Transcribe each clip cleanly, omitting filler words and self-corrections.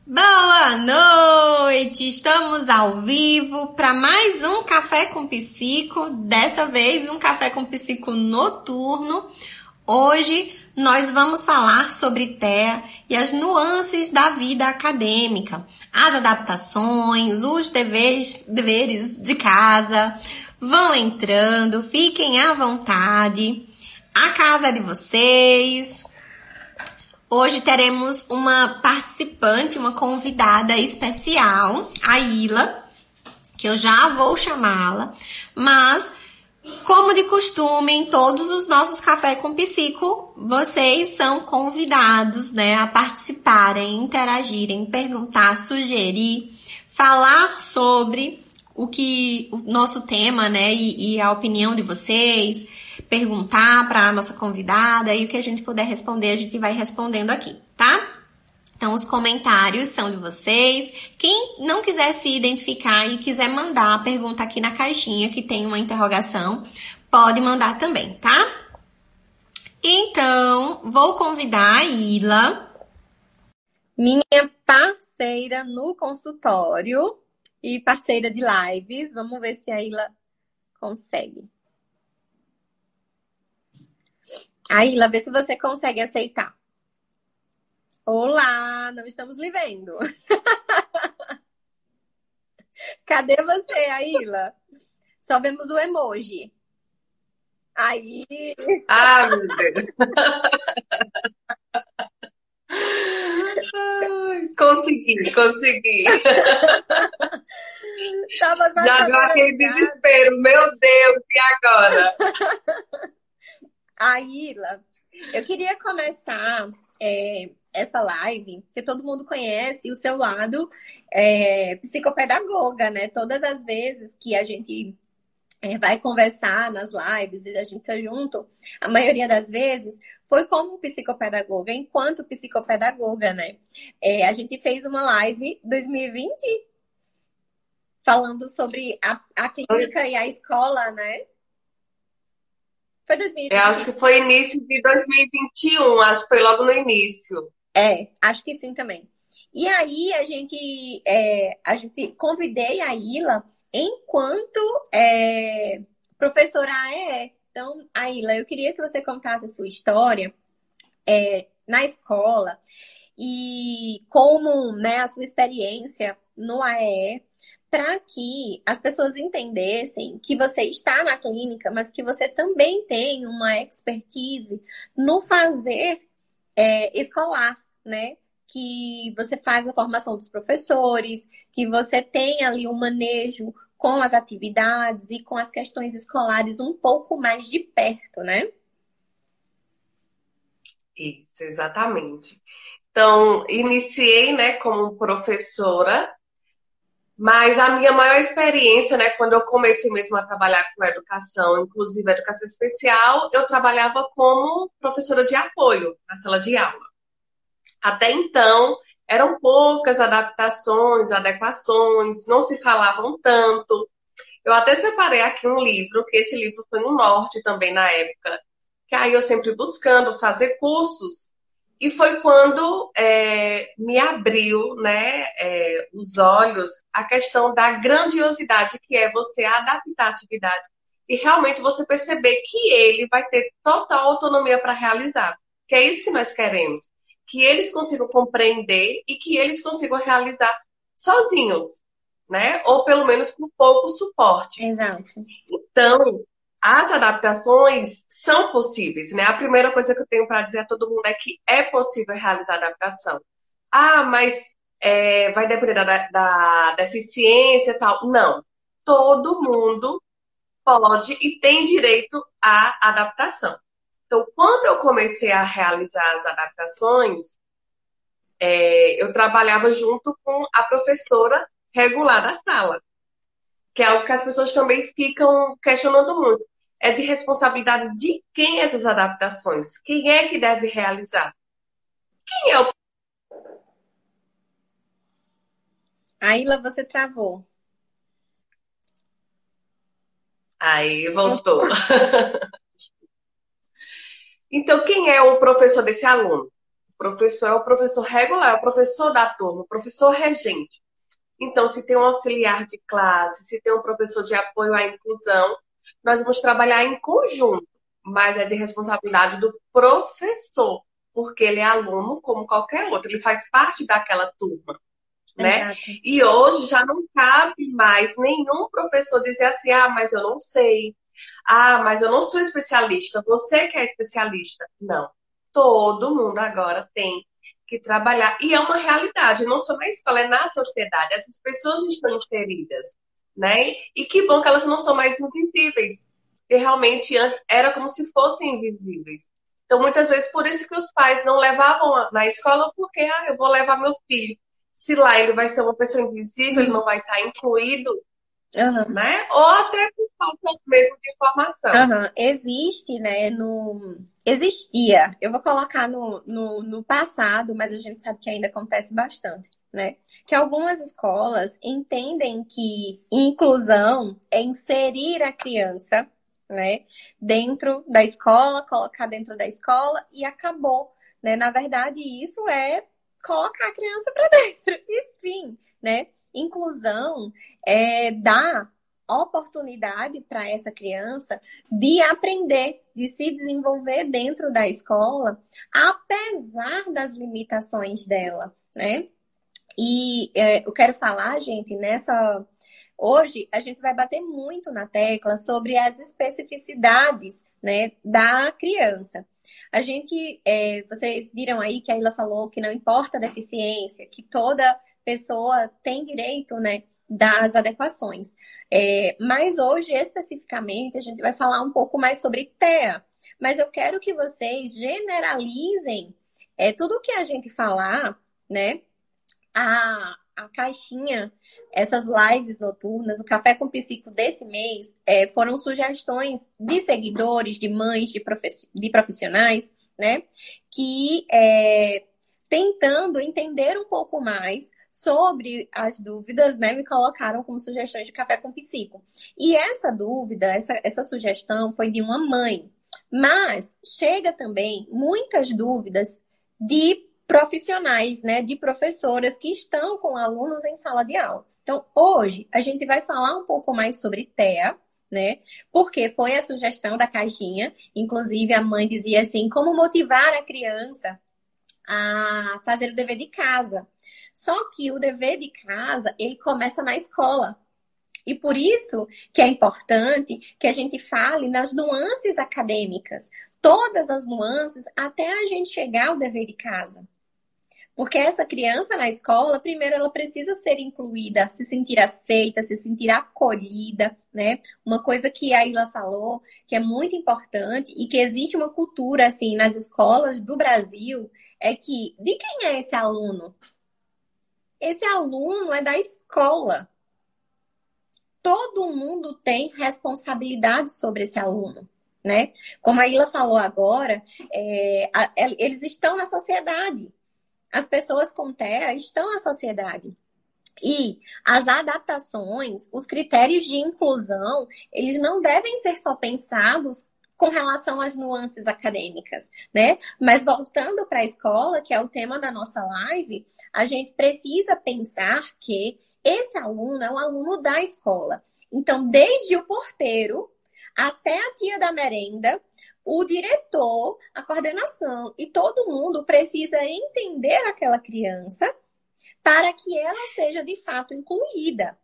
Boa noite! Estamos ao vivo para mais um Café com Psico, dessa vez um Café com Psico noturno. Hoje nós vamos falar sobre TEA e as nuances da vida acadêmica, as adaptações, os deveres de casa. Vão entrando, fiquem à vontade. A casa é de vocês. Hoje teremos uma participante, uma convidada especial, a Ila, que eu já vou chamá-la, mas, como de costume, em todos os nossos Café com Psico, vocês são convidados, né, a participarem, interagirem, perguntar, sugerir, falar sobre o nosso tema, né, e a opinião de vocês, perguntar para a nossa convidada e o que a gente puder responder, a gente vai respondendo aqui, tá? Então, os comentários são de vocês. Quem não quiser se identificar e quiser mandar a pergunta aqui na caixinha, que tem uma interrogação, pode mandar também, tá? Então, vou convidar a Ila, minha parceira no consultório e parceira de lives. Vamos ver se a Ila consegue. Aila, vê se você consegue aceitar. Olá, não estamos lhe vendo. Cadê você, Aila? Só vemos o emoji. Aí. Ah, meu Deus. Consegui. Já deu aquele desespero. Meu Deus, e agora? Aila, eu queria começar essa live, porque todo mundo conhece o seu lado psicopedagoga, né? Todas as vezes que a gente vai conversar nas lives e a gente tá junto, a maioria das vezes foi como psicopedagoga, enquanto psicopedagoga, né? A gente fez uma live 2020 falando sobre a clínica e a escola, né? Foi 2020. Eu acho que foi início de 2021, acho que foi logo no início. Acho que sim também. E aí a gente convidei a Ila enquanto professora AEE. Então, Aila, eu queria que você contasse a sua história na escola e como, né, a sua experiência no AEE, para que as pessoas entendessem que você está na clínica, mas que você também tem uma expertise no fazer escolar, né? Que você faz a formação dos professores, que você tem ali um manejo com as atividades e com as questões escolares um pouco mais de perto, né? Isso, exatamente. Então, iniciei, né, como professora, mas a minha maior experiência, né, quando eu comecei mesmo a trabalhar com educação, inclusive educação especial, eu trabalhava como professora de apoio na sala de aula. Até então, eram poucas adaptações, adequações, não se falavam tanto. Eu até separei aqui um livro, que esse livro foi no Norte também na época, que aí eu sempre buscando fazer cursos, e foi quando me abriu, né, os olhos a questão da grandiosidade que é você adaptar a atividade e realmente você perceber que ele vai ter total autonomia para realizar, que é isso que nós queremos, que eles consigam compreender e que eles consigam realizar sozinhos, né? Ou pelo menos com pouco suporte. Exato. Então, as adaptações são possíveis, né? A primeira coisa que eu tenho para dizer a todo mundo é que é possível realizar adaptação. Ah, mas vai depender da deficiência e tal. Não. Todo mundo pode e tem direito à adaptação. Então, quando eu comecei a realizar as adaptações, eu trabalhava junto com a professora regular da sala, que é algo que as pessoas também ficam questionando muito. É de responsabilidade de quem essas adaptações? Quem é que deve realizar? Quem é o... Aila, você travou. Aí, voltou. Então, quem é o professor desse aluno? O professor é o professor regular, é o professor da turma, o professor regente. Então, se tem um auxiliar de classe, se tem um professor de apoio à inclusão, nós vamos trabalhar em conjunto, mas é de responsabilidade do professor, porque ele é aluno como qualquer outro, ele faz parte daquela turma, né? Exato. E hoje já não cabe mais nenhum professor dizer assim, ah, mas eu não sei, ah, mas eu não sou especialista, você que é especialista. Não. Todo mundo agora tem que trabalhar. E é uma realidade, não só na escola, é na sociedade. Essas pessoas estão inseridas, né? E que bom que elas não são mais invisíveis. Porque realmente antes era como se fossem invisíveis. Então, muitas vezes, por isso que os pais não levavam na escola, porque, ah, eu vou levar meu filho. Se lá ele vai ser uma pessoa invisível, ele não vai estar incluído, Uhum. né? Ou até por falta mesmo de informação. Uhum. Existe, né? Existia. Eu vou colocar no passado, mas a gente sabe que ainda acontece bastante, né? Que algumas escolas entendem que inclusão é inserir a criança, né, dentro da escola, colocar dentro da escola e acabou, né? Na verdade, isso é colocar a criança para dentro. Enfim, né? Inclusão é dar oportunidade para essa criança de aprender, de se desenvolver dentro da escola, apesar das limitações dela, né? E eu quero falar, gente, hoje a gente vai bater muito na tecla sobre as especificidades, né, da criança. Vocês viram aí que a Ilha falou que não importa a deficiência, que toda pessoa tem direito, né, das adequações. Mas hoje, especificamente, a gente vai falar um pouco mais sobre TEA. Mas eu quero que vocês generalizem tudo que a gente falar, né? A caixinha, essas lives noturnas, o Café com Psico desse mês, foram sugestões de seguidores, de mães, de profissionais, né? Que tentando entender um pouco mais sobre as dúvidas, né, me colocaram como sugestões de Café com Psico. E essa dúvida, essa sugestão foi de uma mãe. Mas chega também muitas dúvidas de profissionais, né, de professoras que estão com alunos em sala de aula. Então, hoje, a gente vai falar um pouco mais sobre TEA, né? Porque foi a sugestão da caixinha. Inclusive, a mãe dizia assim, como motivar a criança a fazer o dever de casa. Só que o dever de casa, ele começa na escola. E por isso que é importante que a gente fale nas nuances acadêmicas. Todas as nuances até a gente chegar ao dever de casa. Porque essa criança na escola, primeiro, ela precisa ser incluída, se sentir aceita, se sentir acolhida, né? Uma coisa que a Ilha falou, que é muito importante e que existe uma cultura, assim, nas escolas do Brasil, é que, de quem é esse aluno? Esse aluno é da escola. Todo mundo tem responsabilidade sobre esse aluno, né? Como a Ilha falou agora, eles estão na sociedade. As pessoas com TEA estão na sociedade. E as adaptações, os critérios de inclusão, eles não devem ser só pensados com relação às nuances acadêmicas, né? Mas voltando para a escola, que é o tema da nossa live, a gente precisa pensar que esse aluno é um aluno da escola. Então, desde o porteiro até a tia da merenda, o diretor, a coordenação e todo mundo precisa entender aquela criança para que ela seja de fato incluída.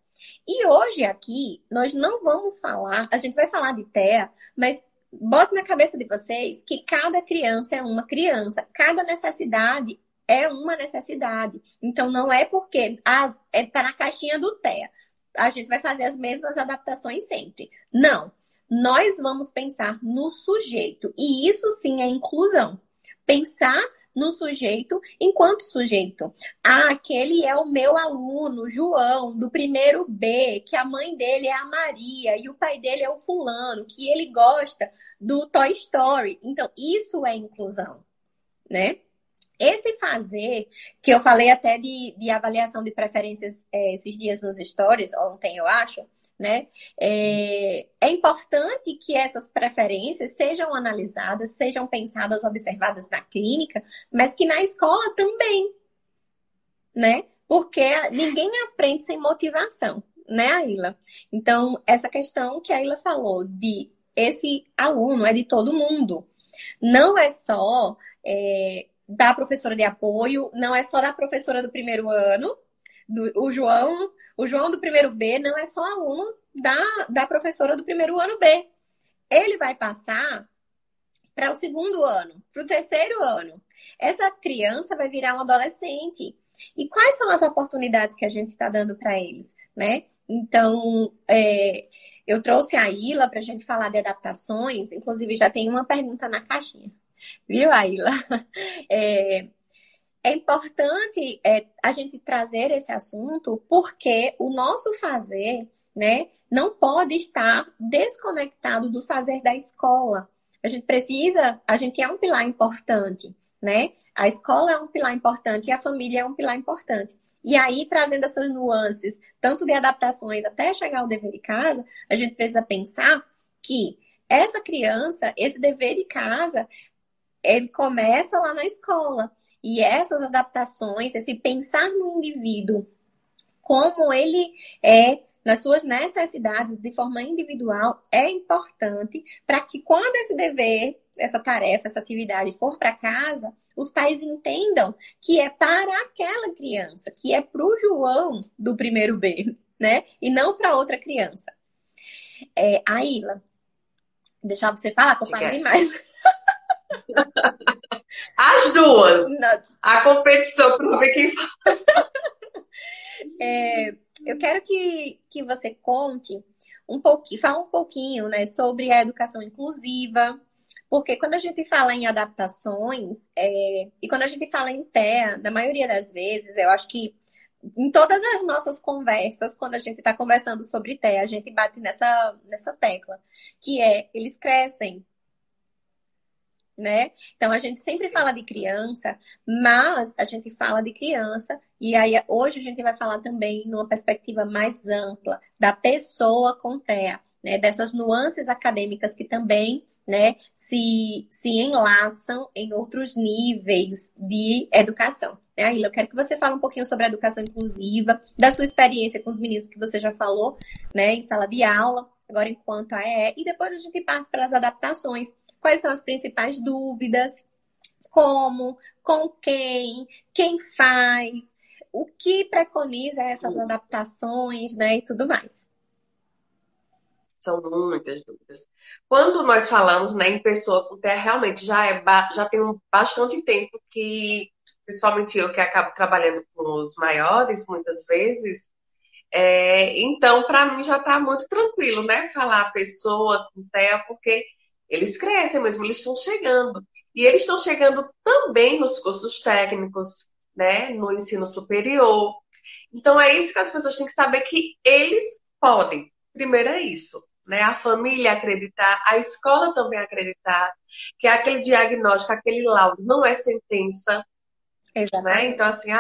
E hoje aqui, nós não vamos falar, a gente vai falar de TEA, mas bote na cabeça de vocês que cada criança é uma criança, cada necessidade é uma necessidade. Então, não é porque tá na caixinha do TEA. A gente vai fazer as mesmas adaptações sempre. Não. Nós vamos pensar no sujeito. E isso sim é inclusão. Pensar no sujeito enquanto sujeito. Ah, aquele é o meu aluno, João, do primeiro B, que a mãe dele é a Maria e o pai dele é o fulano, que ele gosta do Toy Story. Então, isso é inclusão, né? Esse fazer, que eu falei até de avaliação de preferências esses dias nos stories, ontem eu acho, né? É importante que essas preferências sejam analisadas, sejam pensadas, observadas na clínica, mas que na escola também, né? Porque ninguém aprende sem motivação, né, Aila? Então, essa questão que a Aila falou de esse aluno é de todo mundo. Não é só da professora de apoio, não é só da professora do primeiro ano, o João do primeiro B não é só aluno da professora do primeiro ano B. Ele vai passar para o segundo ano, para o terceiro ano. Essa criança vai virar um adolescente. E quais são as oportunidades que a gente está dando para eles, né? Então, eu trouxe a Ila para a gente falar de adaptações. Inclusive, já tem uma pergunta na caixinha. Viu, Aila? É importante a gente trazer esse assunto porque o nosso fazer, né, não pode estar desconectado do fazer da escola. A gente é um pilar importante, né? A escola é um pilar importante e a família é um pilar importante. E aí, trazendo essas nuances, tanto de adaptações até chegar ao dever de casa, a gente precisa pensar que essa criança, esse dever de casa, ele começa lá na escola. E essas adaptações, esse pensar no indivíduo, como ele é, nas suas necessidades, de forma individual, é importante para que quando esse dever, essa tarefa, essa atividade for para casa, os pais entendam que é para aquela criança, que é para o João do primeiro B, né? E não para outra criança. Aila, deixar você falar, que eu falo demais. As duas. Não. A competição para ver quem fala. Eu quero que você conte um pouquinho, fala um pouquinho, né, sobre a educação inclusiva, porque quando a gente fala em adaptações, e quando a gente fala em TEA, na maioria das vezes, eu acho que em todas as nossas conversas, quando a gente está conversando sobre TEA, a gente bate nessa tecla, que eles crescem, né? Então a gente sempre fala de criança, mas a gente fala de criança e aí hoje a gente vai falar também numa perspectiva mais ampla da pessoa com TEA, né? Dessas nuances acadêmicas que também, né, se enlaçam em outros níveis de educação. Né, Aila, eu quero que você fale um pouquinho sobre a educação inclusiva, da sua experiência com os meninos que você já falou, né, em sala de aula, agora enquanto e depois a gente parte para as adaptações. Quais são as principais dúvidas? Como? Com quem faz? O que preconiza essas adaptações, né? E tudo mais. São muitas dúvidas. Quando nós falamos, né, em pessoa com TEA, realmente já tem bastante tempo que, principalmente eu que acabo trabalhando com os maiores, muitas vezes, então, para mim já está muito tranquilo, né? Falar pessoa com TEA, porque eles crescem mesmo, eles estão chegando. E eles estão chegando também nos cursos técnicos, né? No ensino superior. Então, é isso que as pessoas têm que saber que eles podem. Primeiro é isso, né? A família acreditar, a escola também acreditar, que aquele diagnóstico, aquele laudo não é sentença. Exatamente. Né? Então, assim,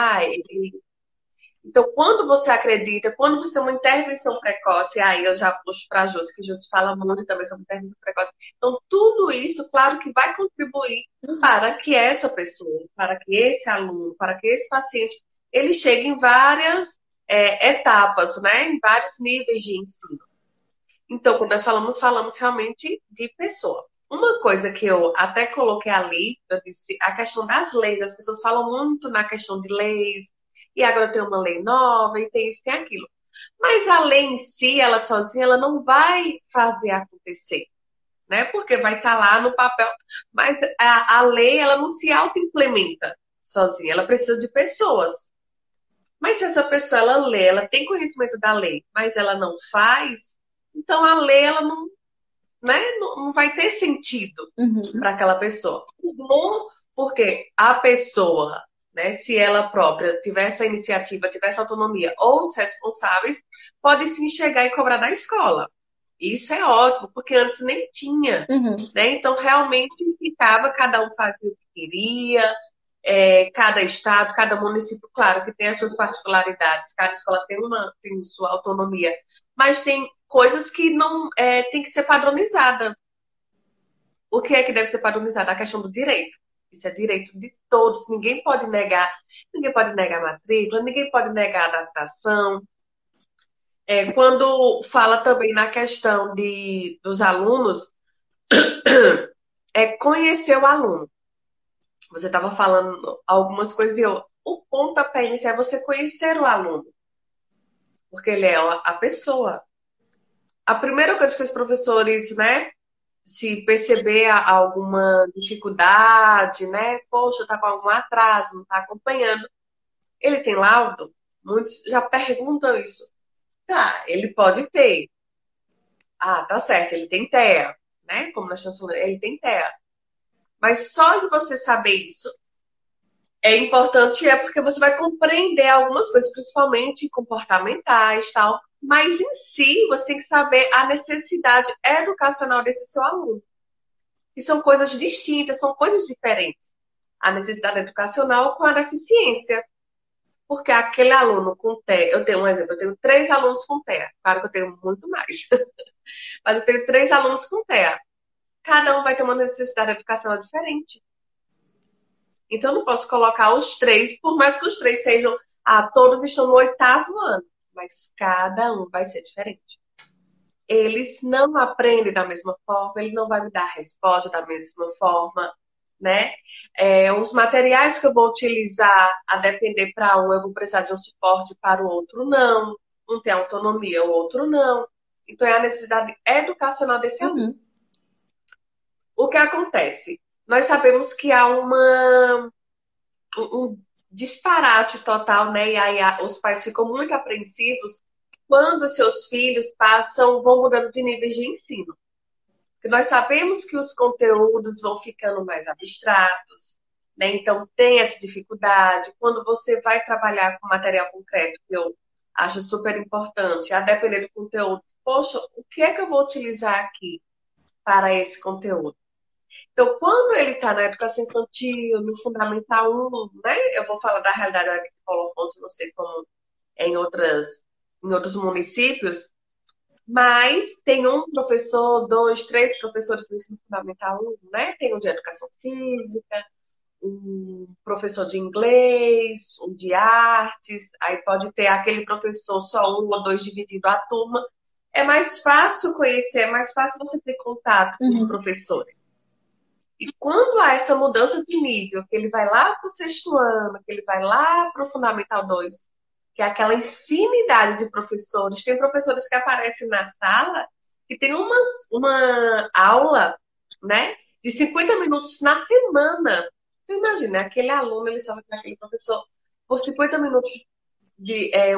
então, quando você acredita, quando você tem uma intervenção precoce, aí eu já puxo para a Jússia, que a Jússia fala muito também sobre intervenção precoce. Então, tudo isso, claro que vai contribuir para que essa pessoa, para que esse aluno, para que esse paciente, ele chegue em várias etapas, né? Em vários níveis de ensino. Então, quando nós falamos realmente de pessoa. Uma coisa que eu até coloquei ali, eu disse, a questão das leis. As pessoas falam muito na questão de leis, e agora tem uma lei nova, e tem isso, tem aquilo. Mas a lei em si, ela sozinha, ela não vai fazer acontecer, né? Porque vai estar lá no papel. Mas a lei, ela não se auto-implementa sozinha, ela precisa de pessoas. Mas se essa pessoa, ela lê, ela tem conhecimento da lei, mas ela não faz, então a lei, ela não, né, não vai ter sentido para aquela pessoa. Bom, porque a pessoa, né, se ela própria tiver essa iniciativa, tiver essa autonomia, ou os responsáveis, podem se enxergar e cobrar da escola. Isso é ótimo, porque antes nem tinha. Né? Então, realmente ficava, cada um fazia o que queria, cada estado, cada município, claro que tem as suas particularidades, cada escola tem sua autonomia, mas tem coisas que não tem que ser padronizada. O que é que deve ser padronizado? A questão do direito. Isso é direito de todos. Ninguém pode negar matrícula, ninguém pode negar adaptação. Quando fala também na questão dos alunos, conhecer o aluno. Você estava falando algumas coisas e o pontapé inicial é você conhecer o aluno. Porque ele é a pessoa. A primeira coisa que os professores, né, se perceber alguma dificuldade, né, poxa, tá com algum atraso, não tá acompanhando, ele tem laudo? Muitos já perguntam isso. Tá, ele pode ter. Ah, tá certo, ele tem TEA, né, como nós estamos falando, ele tem TEA. Mas só de você saber isso é importante, porque você vai compreender algumas coisas, principalmente comportamentais e tal. Mas em si, você tem que saber a necessidade educacional desse seu aluno. E são coisas distintas, são coisas diferentes. A necessidade educacional com a deficiência. Porque aquele aluno com TEA, eu tenho um exemplo, eu tenho 3 alunos com TEA. Claro que eu tenho muito mais. Mas eu tenho 3 alunos com TEA. Cada um vai ter uma necessidade educacional diferente. Então, eu não posso colocar os 3, por mais que os 3 sejam, todos estão no 8º ano, mas cada um vai ser diferente. Eles não aprendem da mesma forma, ele não vai me dar a resposta da mesma forma, né? Os materiais que eu vou utilizar, a depender para um, eu vou precisar de um suporte, para o outro não. Um tem autonomia, o outro não. Então, é a necessidade educacional desse aluno. O que acontece? Nós sabemos que há um disparate total, né? E aí os pais ficam muito apreensivos quando os seus filhos vão mudando de níveis de ensino. Porque nós sabemos que os conteúdos vão ficando mais abstratos, né? Então tem essa dificuldade. Quando você vai trabalhar com material concreto, que eu acho super importante, a depender do conteúdo, poxa, o que é que eu vou utilizar aqui para esse conteúdo? Então, quando ele está na educação infantil, no Fundamental 1, né? Eu vou falar da realidade aqui de Paulo Afonso, não sei como é em outros municípios, mas tem um professor, 2, 3 professores do ensino fundamental 1, né? Tem um de educação física, um professor de inglês, um de artes, aí pode ter aquele professor só 1 ou 2 dividindo a turma. É mais fácil conhecer, é mais fácil você ter contato com os professores. E quando há essa mudança de nível, que ele vai lá para o 6º ano, que ele vai lá para o Fundamental 2, que é aquela infinidade de professores, tem professores que aparecem na sala que tem uma aula, né, de 50 minutos na semana. Então, imagina, aquele aluno, ele só vai ter aquele professor por 50 minutos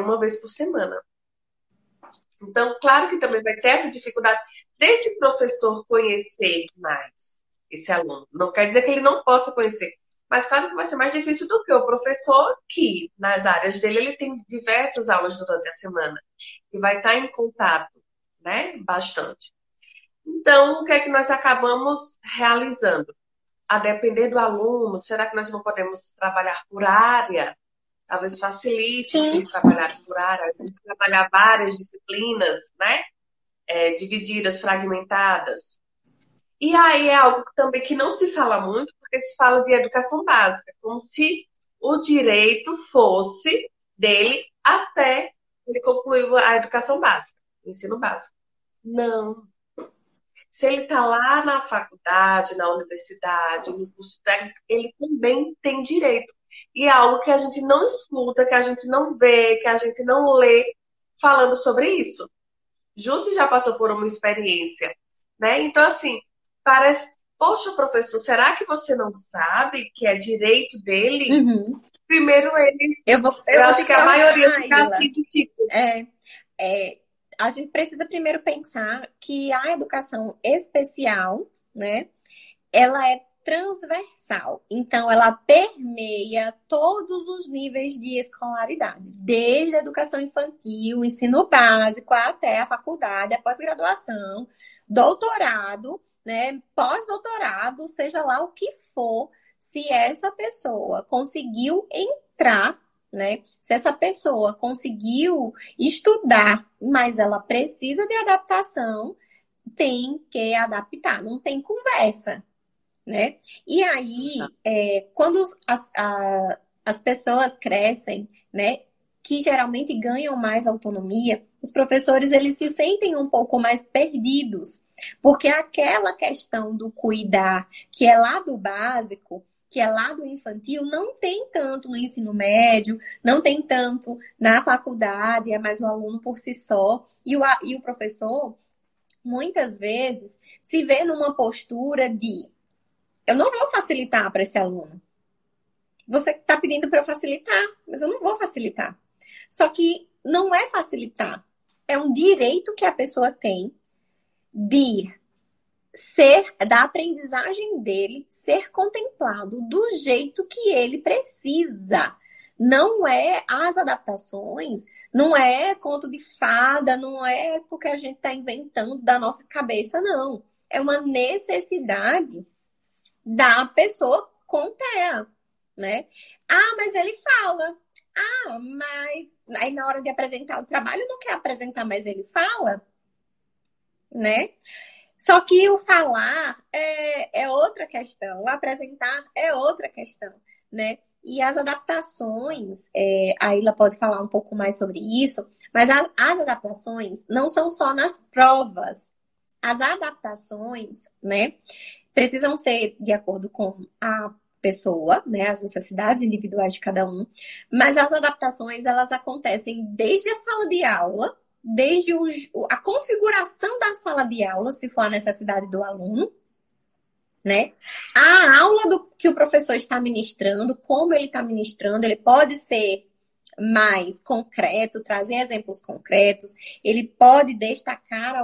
uma vez por semana. Então, claro que também vai ter essa dificuldade desse professor conhecer mais esse aluno. Não quer dizer que ele não possa conhecer, mas claro que vai ser mais difícil do que o professor que, nas áreas dele, ele tem diversas aulas durante a semana e vai estar em contato, né, bastante. Então, o que é que nós acabamos realizando? A depender do aluno, será que nós não podemos trabalhar por área? Talvez facilite ele trabalhar por área, a gente trabalhar várias disciplinas, né, divididas, fragmentadas. E aí é algo também que não se fala muito, porque se fala de educação básica, como se o direito fosse dele até ele concluir a educação básica, o ensino básico. Não. Se ele está lá na faculdade, na universidade, no curso técnico, ele também tem direito. E é algo que a gente não escuta, que a gente não vê, que a gente não lê falando sobre isso. Jussi já passou por uma experiência, né? Então, assim, parece, poxa, professor, será que você não sabe que é direito dele? Primeiro, eles. Eu acho que a maioria fica assim de tipo. A gente precisa primeiro pensar que a educação especial, né, ela é transversal. Então, ela permeia todos os níveis de escolaridade, desde a educação infantil, ensino básico, até a faculdade, a pós-graduação, doutorado, né, pós-doutorado, seja lá o que for, se essa pessoa conseguiu entrar, né? Se essa pessoa conseguiu estudar, mas ela precisa de adaptação, tem que adaptar, não tem conversa, né? E aí, quando as pessoas crescem, né, que geralmente ganham mais autonomia, os professores eles se sentem um pouco mais perdidos, porque aquela questão do cuidar, que é lá do básico, que é lá do infantil, não tem tanto no ensino médio, não tem tanto na faculdade, é mais o aluno por si só, e o professor, muitas vezes, se vê numa postura de eu não vou facilitar para esse aluno. Você está pedindo para eu facilitar, mas eu não vou facilitar. Só que não é facilitar. É um direito que a pessoa tem de ser, da aprendizagem dele, ser contemplado do jeito que ele precisa. Não é as adaptações, não é conto de fada, não é porque a gente está inventando da nossa cabeça, não. É uma necessidade da pessoa com TEA, né? Ah, mas ele fala. Ah, mas aí na hora de apresentar o trabalho não quer apresentar, mas ele fala, né? Só que o falar é outra questão, o apresentar é outra questão, né? E as adaptações, a Ilha pode falar um pouco mais sobre isso, mas as adaptações não são só nas provas. As adaptações, né, precisam ser de acordo com a pessoa, né, as necessidades individuais de cada um, mas as adaptações, elas acontecem desde a sala de aula, desde a configuração da sala de aula, se for a necessidade do aluno, né? A aula que o professor está ministrando, como ele está ministrando, ele pode ser mais concreto, trazer exemplos concretos, ele pode destacar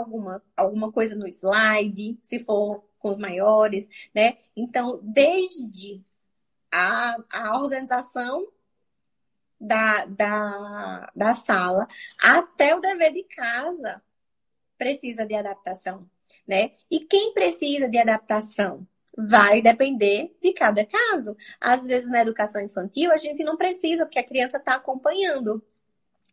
alguma coisa no slide, se for com os maiores, né? Então, desde a organização da sala até o dever de casa precisa de adaptação, né? E quem precisa de adaptação? Vai depender de cada caso. Às vezes, na educação infantil, a gente não precisa, porque a criança está acompanhando.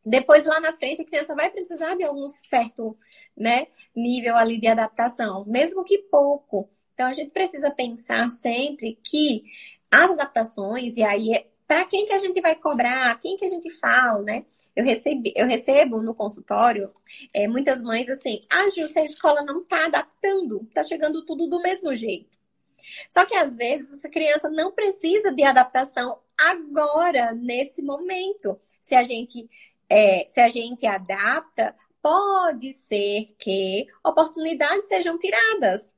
Depois, lá na frente, a criança vai precisar de algum certo, né, nível ali de adaptação, mesmo que pouco. Então, a gente precisa pensar sempre que as adaptações, e aí, para quem que a gente vai cobrar, quem que a gente fala, né? Eu recebo no consultório muitas mães assim, Gil, se a escola não está adaptando, está chegando tudo do mesmo jeito. Só que às vezes essa criança não precisa de adaptação agora, nesse momento. Se a gente adapta, pode ser que oportunidades sejam tiradas,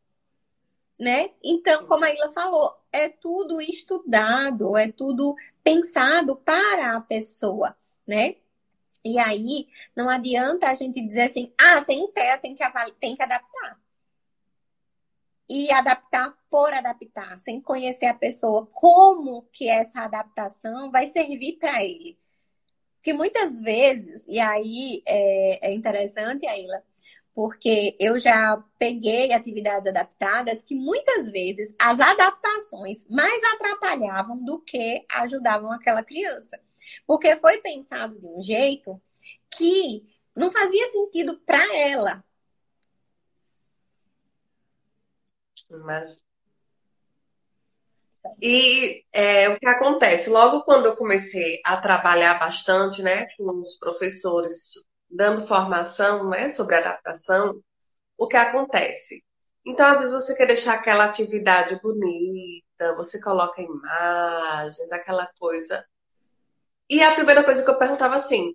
né? Então, como a Ilha falou, é tudo estudado, é tudo pensado para a pessoa, né? E aí, não adianta a gente dizer assim, tem TEA, tem que adaptar. E adaptar por adaptar, sem conhecer a pessoa, como que essa adaptação vai servir para ele. Porque muitas vezes, e aí é interessante, Aila, porque eu já peguei atividades adaptadas que muitas vezes as adaptações mais atrapalhavam do que ajudavam aquela criança. Porque foi pensado de um jeito que não fazia sentido para ela. E o que acontece? Logo quando eu comecei a trabalhar bastante, né, com os professores, dando formação, né, sobre adaptação, o que acontece? Então, às vezes, você quer deixar aquela atividade bonita, você coloca imagens, aquela coisa. E a primeira coisa que eu perguntava assim,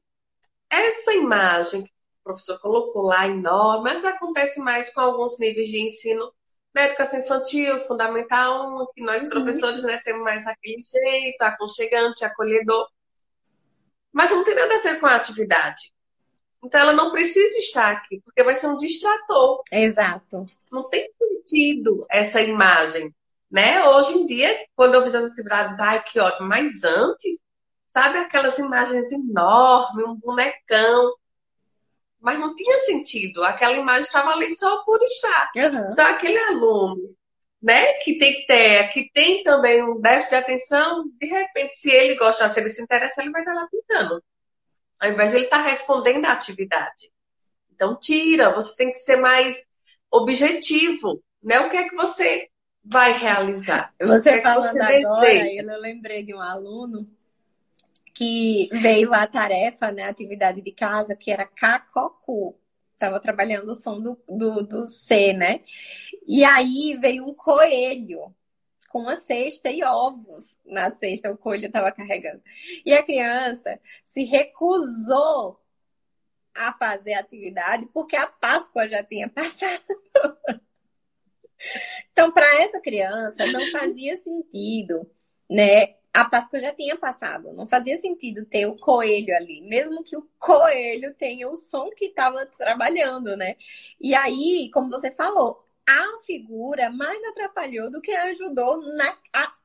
essa imagem que o professor colocou lá enorme, mas acontece mais com alguns níveis de ensino na educação infantil, fundamental 1, que nós professores, né, temos mais aquele jeito, aconchegante, acolhedor. Mas não tem nada a ver com a atividade. Então ela não precisa estar aqui, porque vai ser um distrator. Exato. Não tem sentido essa imagem, né? Hoje em dia, quando eu vejo as atividades, que ótimo, mas antes, sabe aquelas imagens enormes, um bonecão, mas não tinha sentido. Aquela imagem estava ali só por estar. Uhum. Então, aquele aluno né, que tem TEA, que tem também um déficit de atenção, de repente, se ele gostar, se ele se interessa, ele vai estar lá pintando, ao invés de ele estar respondendo à atividade. Então, tira, você tem que ser mais objetivo, né? O que é que você vai realizar? O que Você é que falando você agora, deseja? eu lembrei de um aluno que veio a tarefa, né, a atividade de casa, que era cacocu. Estava trabalhando o som do C, né? E aí veio um coelho com uma cesta e ovos na cesta, o coelho estava carregando. E a criança se recusou a fazer a atividade porque a Páscoa já tinha passado. Então, para essa criança, não fazia sentido, né? A Páscoa já tinha passado, não fazia sentido ter o coelho ali, mesmo que o coelho tenha o som que estava trabalhando, né? E aí, como você falou, a figura mais atrapalhou do que ajudou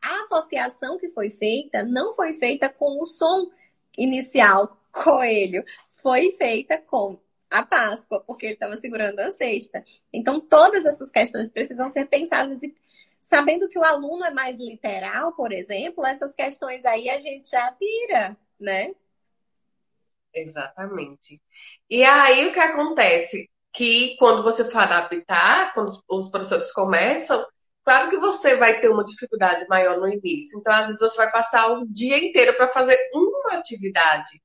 a associação que foi feita, não foi feita com o som inicial, coelho, foi feita com a Páscoa, porque ele estava segurando a cesta. Então, todas essas questões precisam ser pensadas e sabendo que o aluno é mais literal, por exemplo, essas questões aí a gente já tira, né? Exatamente. E aí o que acontece? Que quando você for adaptar, quando os professores começam, claro que você vai ter uma dificuldade maior no início. Então, às vezes, você vai passar o dia inteiro para fazer uma atividade,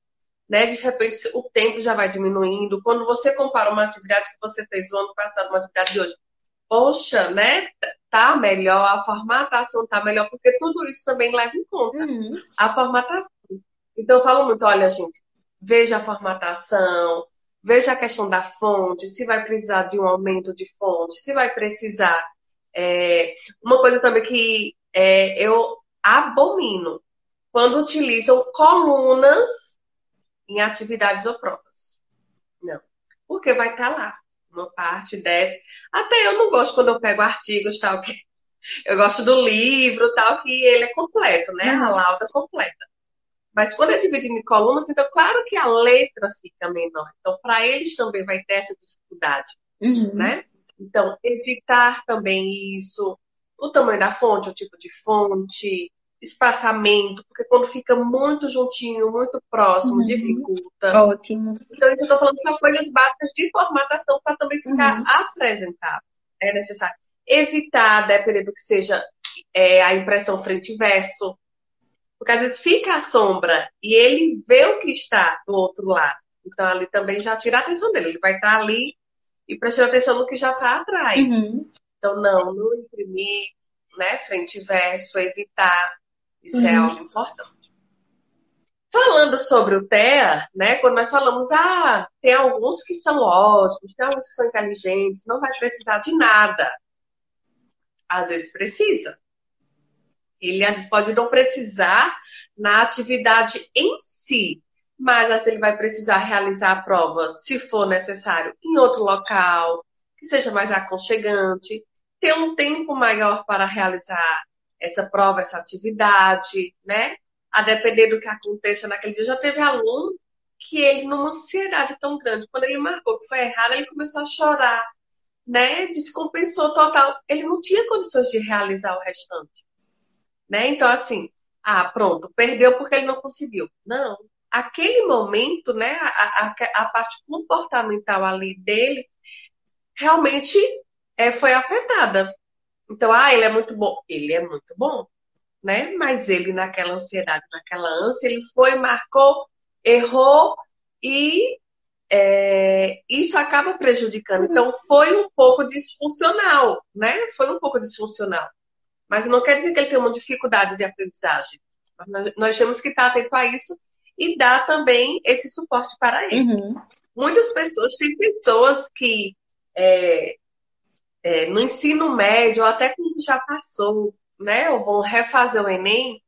né? De repente, o tempo já vai diminuindo. Quando você compara uma atividade que você fez no ano passado, uma atividade de hoje, poxa, né? Tá melhor, a formatação tá melhor, porque tudo isso também leva em conta. Uhum. A formatação. Então, eu falo muito, olha, gente, veja a formatação, veja a questão da fonte, se vai precisar de um aumento de fonte, se vai precisar. Uma coisa também que eu abomino, quando utilizam colunas em atividades ou provas. Não. Porque vai estar lá. Uma parte desce. Até eu não gosto quando eu pego artigos, tal, que eu gosto do livro, tal, que ele é completo, né? A Uhum. lauda completa. Mas quando é dividido em colunas, então claro que a letra fica menor. Então, para eles também vai ter essa dificuldade, Uhum. né? Então, evitar também isso, o tamanho da fonte, o tipo de fonte, espaçamento, porque quando fica muito juntinho, muito próximo, Uhum. dificulta. Ótimo. Então, isso eu estou falando só coisas básicas de formatação para também ficar Uhum. apresentável. É necessário evitar, dependendo do que seja a impressão frente e verso, porque às vezes fica a sombra e ele vê o que está do outro lado. Então, ali também já tira a atenção dele. Ele vai estar ali e prestando atenção no que já está atrás. Uhum. Então, não imprimir, né, frente e verso, evitar. Isso é Uhum. algo importante. Falando sobre o TEA, né, quando nós falamos, tem alguns que são ótimos, tem alguns que são inteligentes, não vai precisar de nada. Às vezes precisa. Ele às vezes pode não precisar na atividade em si, mas às vezes ele vai precisar realizar a prova, se for necessário, em outro local, que seja mais aconchegante, ter um tempo maior para realizar essa prova, essa atividade, né? A depender do que aconteça naquele dia. Já teve aluno que ele, numa ansiedade tão grande, quando ele marcou que foi errado, ele começou a chorar, né? Descompensou total. Ele não tinha condições de realizar o restante, né? Então, assim, pronto, perdeu porque ele não conseguiu. Não. Aquele momento, né, a parte comportamental ali dele realmente foi afetada. Então, ele é muito bom. Ele é muito bom, né? Mas ele, naquela ansiedade, naquela ânsia, ele foi, marcou, errou e isso acaba prejudicando. Então, foi um pouco disfuncional, né? Foi um pouco disfuncional. Mas não quer dizer que ele tem uma dificuldade de aprendizagem. Nós temos que estar atento a isso e dar também esse suporte para ele. Uhum. Muitas pessoas, tem pessoas que no ensino médio, ou até quando já passou, né, ou vão refazer o Enem,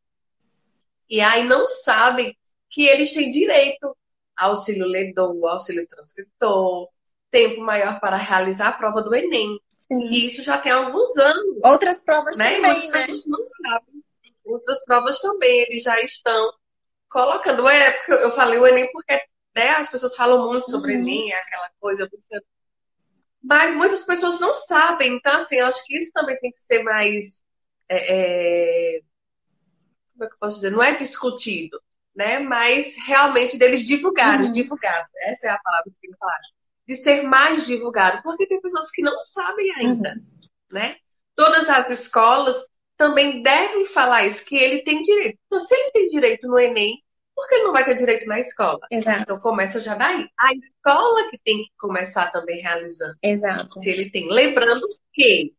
e aí não sabem que eles têm direito ao auxílio ledor, auxílio transcritor, tempo maior para realizar a prova do Enem. Sim. E isso já tem alguns anos. Outras provas né? também, E muitas né? pessoas não sabem. Outras provas também, eles já estão colocando. Porque eu falei o Enem porque, né, as pessoas falam muito sobre o Uhum. Enem, aquela coisa, buscando. Mas muitas pessoas não sabem. Então, assim, eu acho que isso também tem que ser mais. Como é que eu posso dizer? Não é discutido, né? Mas realmente deles divulgarem, Uhum, divulgado. Essa é a palavra que eu queria falar. De ser mais divulgado, porque tem pessoas que não sabem ainda, uhum. né? Todas as escolas também devem falar isso, que ele tem direito. Então, se ele tem direito no Enem, por que ele não vai ter direito na escola? Exato, Então, começa já daí. A escola que tem que começar também realizando. Se exato. ele tem. Lembrando que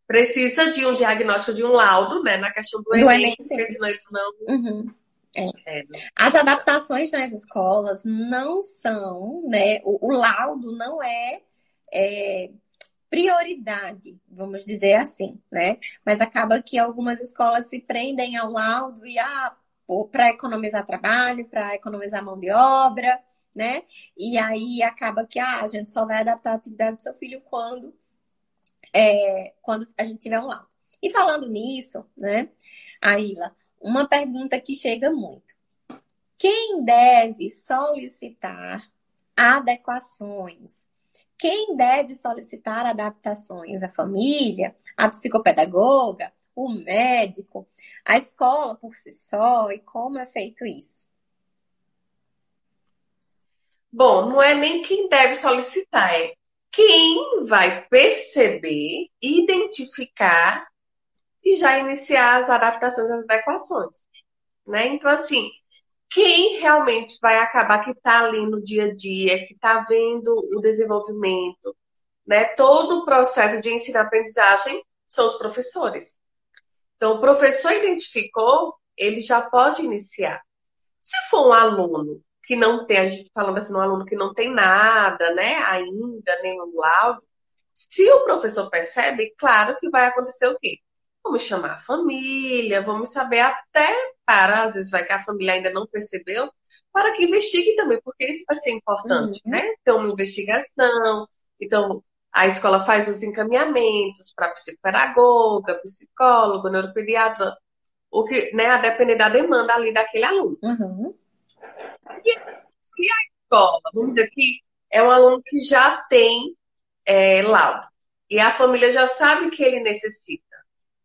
precisa de um diagnóstico, de um laudo, né, na questão do Do Enem, Enem, sim. porque senão eles não. Uhum. É. É, As adaptações nas escolas não são, né? O laudo não é prioridade, vamos dizer assim, né? Mas acaba que algumas escolas se prendem ao laudo e para economizar trabalho, para economizar mão de obra, né? E aí acaba que a gente só vai adaptar a atividade do seu filho quando a gente tiver um laudo. E falando nisso, né, Aila, uma pergunta que chega muito. Quem deve solicitar adequações? Quem deve solicitar adaptações? A família, a psicopedagoga, o médico, a escola por si só? E como é feito isso? bom, não é nem quem deve solicitar, é quem vai perceber, identificar e já iniciar as adaptações, as adequações, né? Então, assim, quem realmente vai acabar que está ali no dia a dia, que está vendo o desenvolvimento, né? Todo o processo de ensino-aprendizagem são os professores. Então, o professor identificou, ele já pode iniciar. Se for um aluno que não tem, a gente falando assim, um aluno que não tem nada, né, ainda, nenhum laudo, se o professor percebe, claro que vai acontecer o quê? Vamos chamar a família, vamos saber até para, às vezes vai que a família ainda não percebeu, para que investigue também, porque isso vai ser importante, Uhum, né? Ter uma investigação, então a escola faz os encaminhamentos para psicopedagoga, psicólogo, neuropediatra, o que, né, a depender da demanda ali daquele aluno. uhum, Se a escola, vamos dizer que é um aluno que já tem laudo e a família já sabe que ele necessita.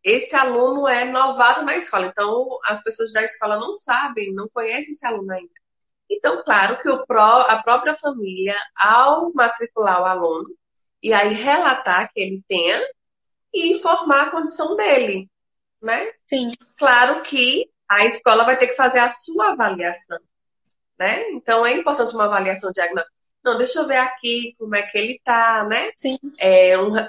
Esse aluno é novato na escola, então as pessoas da escola não sabem, não conhecem esse aluno ainda. Então, claro que a própria família, ao matricular o aluno, e aí relatar que ele tenha e informar a condição dele, né? sim, Claro que a escola vai ter que fazer a sua avaliação, né? Então é importante uma avaliação diagnóstica. Não, deixa eu ver aqui como é que ele tá, né? sim,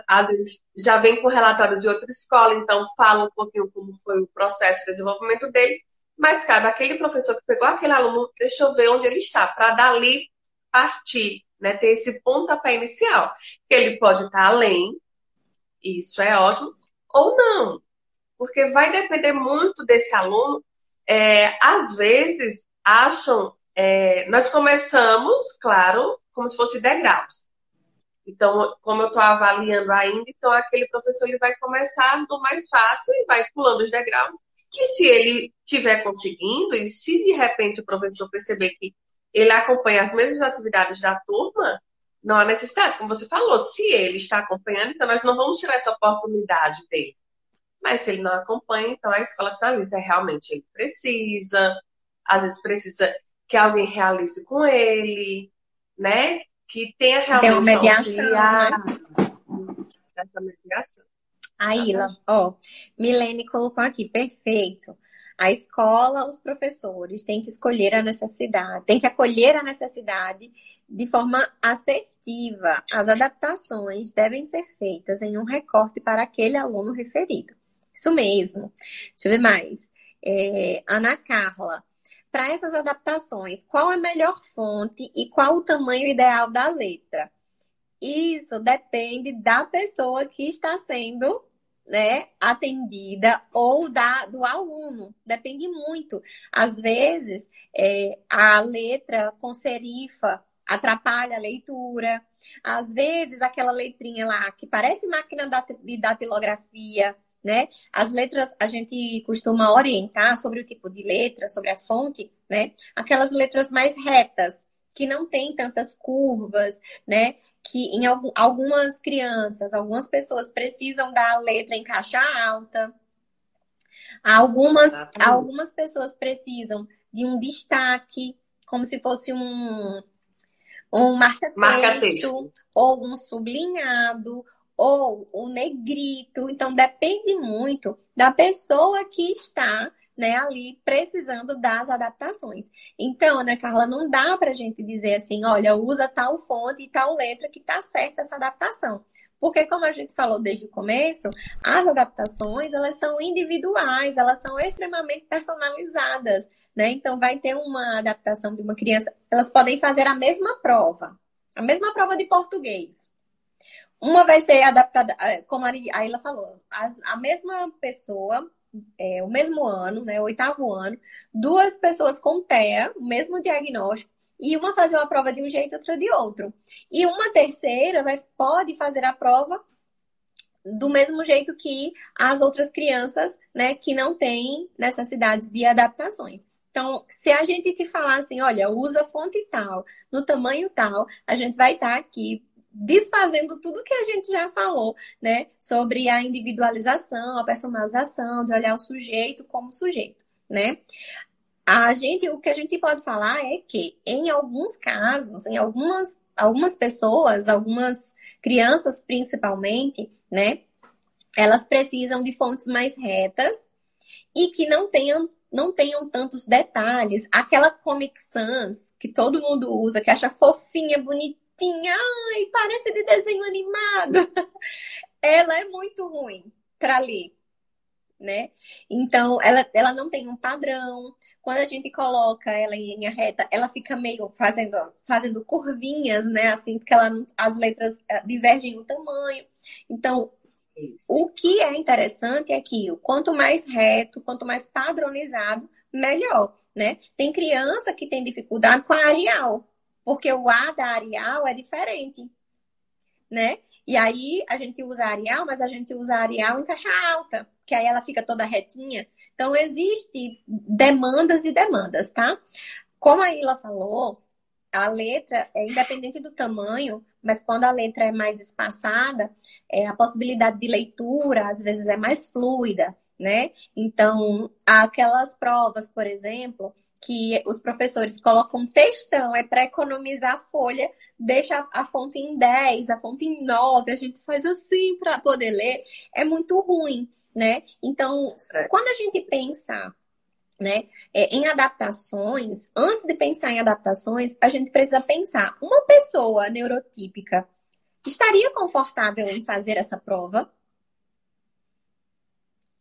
Às vezes já vem com relatório de outra escola, então fala um pouquinho como foi o processo de desenvolvimento dele, mas cabe aquele professor que pegou aquele aluno, deixa eu ver onde ele está, para dali partir, né? Ter esse pontapé inicial. Que ele pode estar além, isso é ótimo, ou não, porque vai depender muito desse aluno. Às vezes acham, nós começamos, claro, como se fosse degraus. Então, como eu estou avaliando ainda, então aquele professor ele vai começar do mais fácil e vai pulando os degraus. E se ele estiver conseguindo, e se de repente o professor perceber que ele acompanha as mesmas atividades da turma, não há necessidade, como você falou, se ele está acompanhando, então nós não vamos tirar essa oportunidade dele. Mas se ele não acompanha, então a escola sinaliza, realmente ele precisa, às vezes precisa que alguém realize com ele, né? Que tenha que tem uma realmente um mediação, auxiliar né? dessa mediação. A Ila, Exatamente. ó, Milene colocou aqui, perfeito. A escola, os professores têm que escolher a necessidade, têm que acolher a necessidade de forma assertiva. As adaptações devem ser feitas em um recorte para aquele aluno referido. Isso mesmo. Deixa eu ver mais. Ana Carla, para essas adaptações, qual a melhor fonte e qual o tamanho ideal da letra? Isso depende da pessoa que está sendo, né, atendida ou do aluno. Depende muito. Às vezes, a letra com serifa atrapalha a leitura. Às vezes, aquela letrinha lá que parece máquina de datilografia, né? As letras a gente costuma orientar sobre o tipo de letra, sobre a fonte, né? Aquelas letras mais retas, que não tem tantas curvas, né? que em algumas crianças, algumas pessoas precisam da letra em caixa alta, algumas pessoas precisam de um destaque, como se fosse um marca-texto, Marca-texto. ou um sublinhado, ou o negrito. Então, depende muito da pessoa que está, né, ali precisando das adaptações. Então, Ana Carla, não dá para a gente dizer assim, olha, usa tal fonte e tal letra que está certa essa adaptação. Porque, como a gente falou desde o começo, as adaptações, elas são individuais, elas são extremamente personalizadas, né? Então, vai ter uma adaptação de uma criança. Elas podem fazer a mesma prova de português. Uma vai ser adaptada, como a Ayla falou, a mesma pessoa, o mesmo ano, né, o 8º ano, duas pessoas com TEA, o mesmo diagnóstico, e uma fazer uma prova de um jeito, outra de outro. E uma terceira pode fazer a prova do mesmo jeito que as outras crianças, né, que não têm necessidades de adaptações. Então, se a gente te falar assim, olha, usa fonte tal, no tamanho tal, a gente vai estar aqui desfazendo tudo que a gente já falou, né, sobre a individualização, a personalização, de olhar o sujeito como sujeito, né? O que a gente pode falar é que, em alguns casos, em algumas pessoas, algumas crianças principalmente, né, elas precisam de fontes mais retas e que não tenham tantos detalhes. Aquela Comic Sans que todo mundo usa, que acha fofinha, bonitinha, ai, parece de desenho animado. Ela é muito ruim para ler, né? Então, ela não tem um padrão. Quando a gente coloca ela em linha reta, ela fica meio fazendo curvinhas, né? Assim, porque as letras divergem o tamanho. Então, o que é interessante é que quanto mais reto, quanto mais padronizado, melhor, né? Tem criança que tem dificuldade com a Arial, porque o A da Arial é diferente, né? E aí a gente usa a Arial, mas a gente usa a Arial em caixa alta, que aí ela fica toda retinha. Então, existe demandas e demandas, tá? Como a Ila falou, a letra é independente do tamanho, mas quando a letra é mais espaçada, a possibilidade de leitura às vezes é mais fluida, né? Então, aquelas provas, por exemplo, que os professores colocam textão, para economizar a folha, deixa a fonte em 10, a fonte em 9, a gente faz assim para poder ler, é muito ruim, né? Então, quando a gente pensa, né, em adaptações, antes de pensar em adaptações, a gente precisa pensar, uma pessoa neurotípica estaria confortável em fazer essa prova,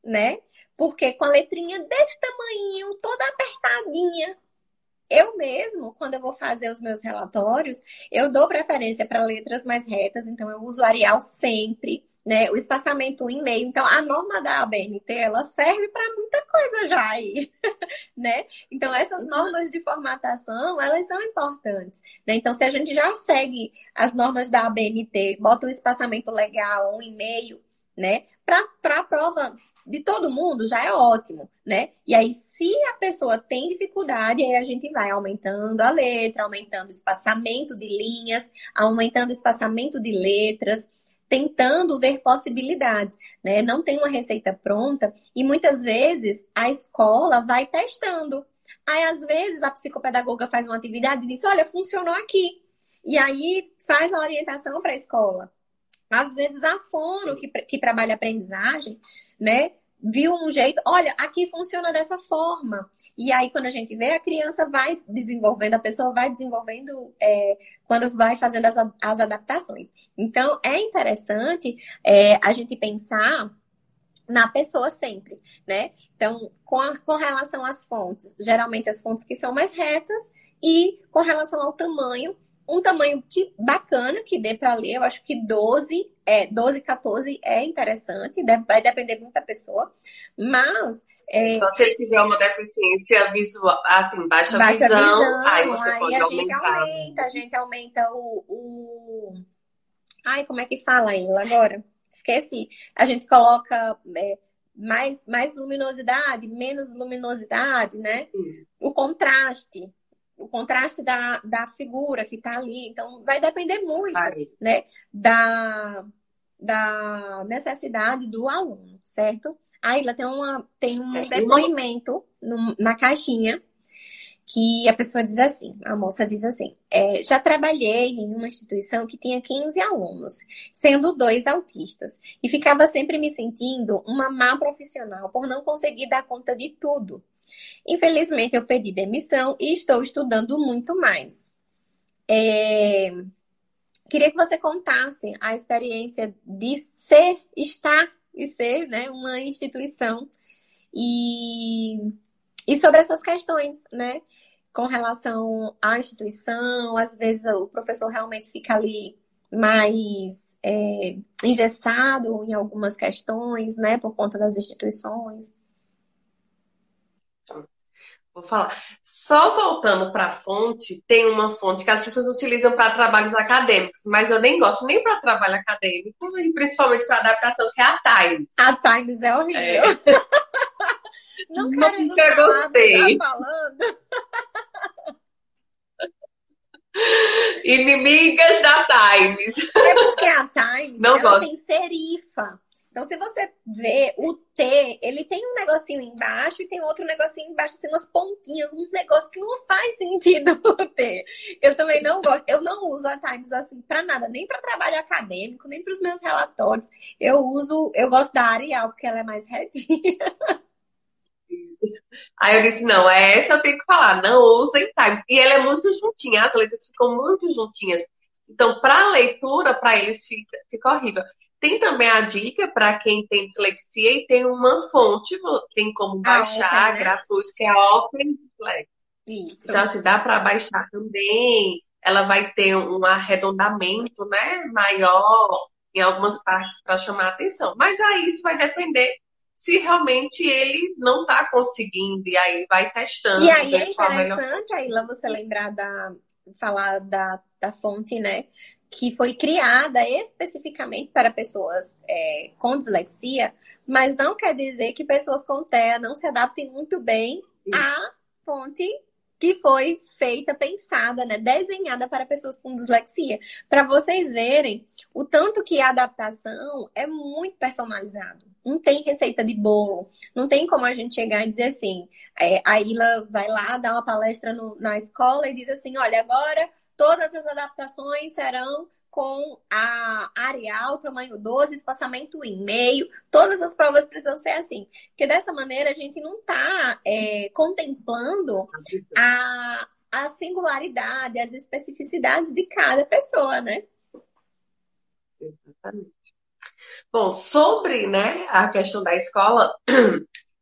né? Porque com a letrinha desse tamanho, toda apertadinha, eu mesmo, quando eu vou fazer os meus relatórios, eu dou preferência para letras mais retas, então eu uso Arial sempre, né? O espaçamento em meio. Então, a norma da ABNT, ela serve para muita coisa já aí, né? Então, essas normas de formatação, elas são importantes, né? Então, se a gente já segue as normas da ABNT, bota um espaçamento legal, 1,5, né? Para a prova de todo mundo já é ótimo, né? E aí, se a pessoa tem dificuldade, aí a gente vai aumentando a letra, aumentando o espaçamento de linhas, aumentando o espaçamento de letras, tentando ver possibilidades, né? Não tem uma receita pronta e muitas vezes a escola vai testando. Aí, às vezes, a psicopedagoga faz uma atividade e diz, olha, funcionou aqui. E aí, faz a orientação para a escola. Às vezes, a fono, que trabalha aprendizagem, né? Viu um jeito, olha, aqui funciona dessa forma. E aí, quando a gente vê, a criança vai desenvolvendo, a pessoa vai desenvolvendo quando vai fazendo as adaptações. Então, é interessante a gente pensar na pessoa sempre, né? Então, com relação às fontes, geralmente as fontes que são mais retas e com relação ao tamanho, um tamanho bacana que dê para ler, eu acho que 12, 14 é interessante, vai depender muito da pessoa, mas... Só se ele tiver uma deficiência visual, assim, baixa visão, aí você pode aumentar. A gente aumenta Ai, como é que fala aí agora? Esqueci. A gente coloca mais luminosidade, menos luminosidade, né? O contraste. o contraste da figura que está ali. Então, vai depender muito, Vai. né, da necessidade do aluno, certo? Aí ela tem um E uma depoimento na caixinha que a pessoa diz assim, a moça diz assim, já trabalhei em uma instituição que tinha 15 alunos, sendo 2 autistas, e ficava sempre me sentindo uma má profissional por não conseguir dar conta de tudo. Infelizmente, eu pedi demissão e estou estudando muito mais. Queria que você contasse a experiência de estar e ser, né, uma instituição e, e sobre essas questões, né, com relação à instituição. Às vezes o professor realmente fica ali mais engessado em algumas questões, né, por conta das instituições. Vou falar. Só voltando para a fonte, tem uma fonte que as pessoas utilizam para trabalhos acadêmicos, mas eu nem gosto nem para trabalho acadêmico, e principalmente para adaptação, que é a Times. A Times é horrível. É, Não querendo nunca falar, mas já gostei. falando. Inimigas da Times. É porque a Times, Não ela gosto. tem serifa. Então, se você vê o T, ele tem um negocinho embaixo e tem outro negocinho embaixo, assim, umas pontinhas, um negócio que não faz sentido o T. Eu também não gosto. Eu não uso a Times assim para nada, nem para trabalho acadêmico, nem para os meus relatórios. Eu gosto da Arial, porque ela é mais retinha. Aí eu disse, não, essa eu tenho que falar, não usem Times. E ela é muito juntinha, as letras ficam muito juntinhas. Então, para leitura, para eles fica horrível. Tem também a dica para quem tem dislexia e tem uma fonte, tem como A baixar Open, né? gratuito, que é a Open Flex. Então, Isso. assim, dá para baixar também. Ela vai ter um arredondamento, né, maior em algumas partes para chamar a atenção. Mas aí isso vai depender se realmente ele não está conseguindo. E aí vai E testando, aí é ver qual a melhor interessante, fonte. Aila, você lembrar falar da fonte, né? Que foi criada especificamente para pessoas com dislexia, mas não quer dizer que pessoas com TEA não se adaptem muito bem à fonte que foi feita, pensada, né? Desenhada para pessoas com dislexia. Para vocês verem o tanto que a adaptação é muito personalizado. Não tem receita de bolo. Não tem como a gente chegar e dizer assim, a Ila vai lá dar uma palestra na escola e diz assim, olha, agora todas as adaptações serão com a Arial, tamanho 12, espaçamento em meio. Todas as provas precisam ser assim. Porque dessa maneira a gente não está contemplando a singularidade, as especificidades de cada pessoa, né? Exatamente. Bom, sobre, né, a questão da escola,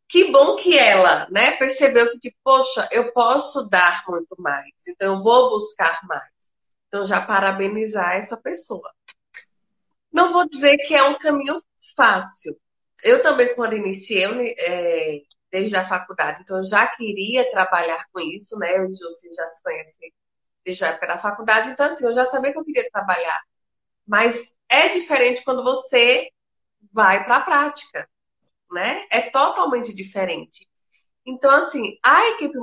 que bom que ela, né, percebeu que, tipo, poxa, eu posso dar muito mais, então eu vou buscar mais. Então, já parabenizar essa pessoa. Não vou dizer que é um caminho fácil. Eu também, quando iniciei, desde a faculdade, então eu já queria trabalhar com isso, né? Eu e o José já se conhecem desde a época da faculdade, então, assim, eu já sabia que eu queria trabalhar. Mas é diferente quando você vai para a prática, né? É totalmente diferente. Então, assim, a equipe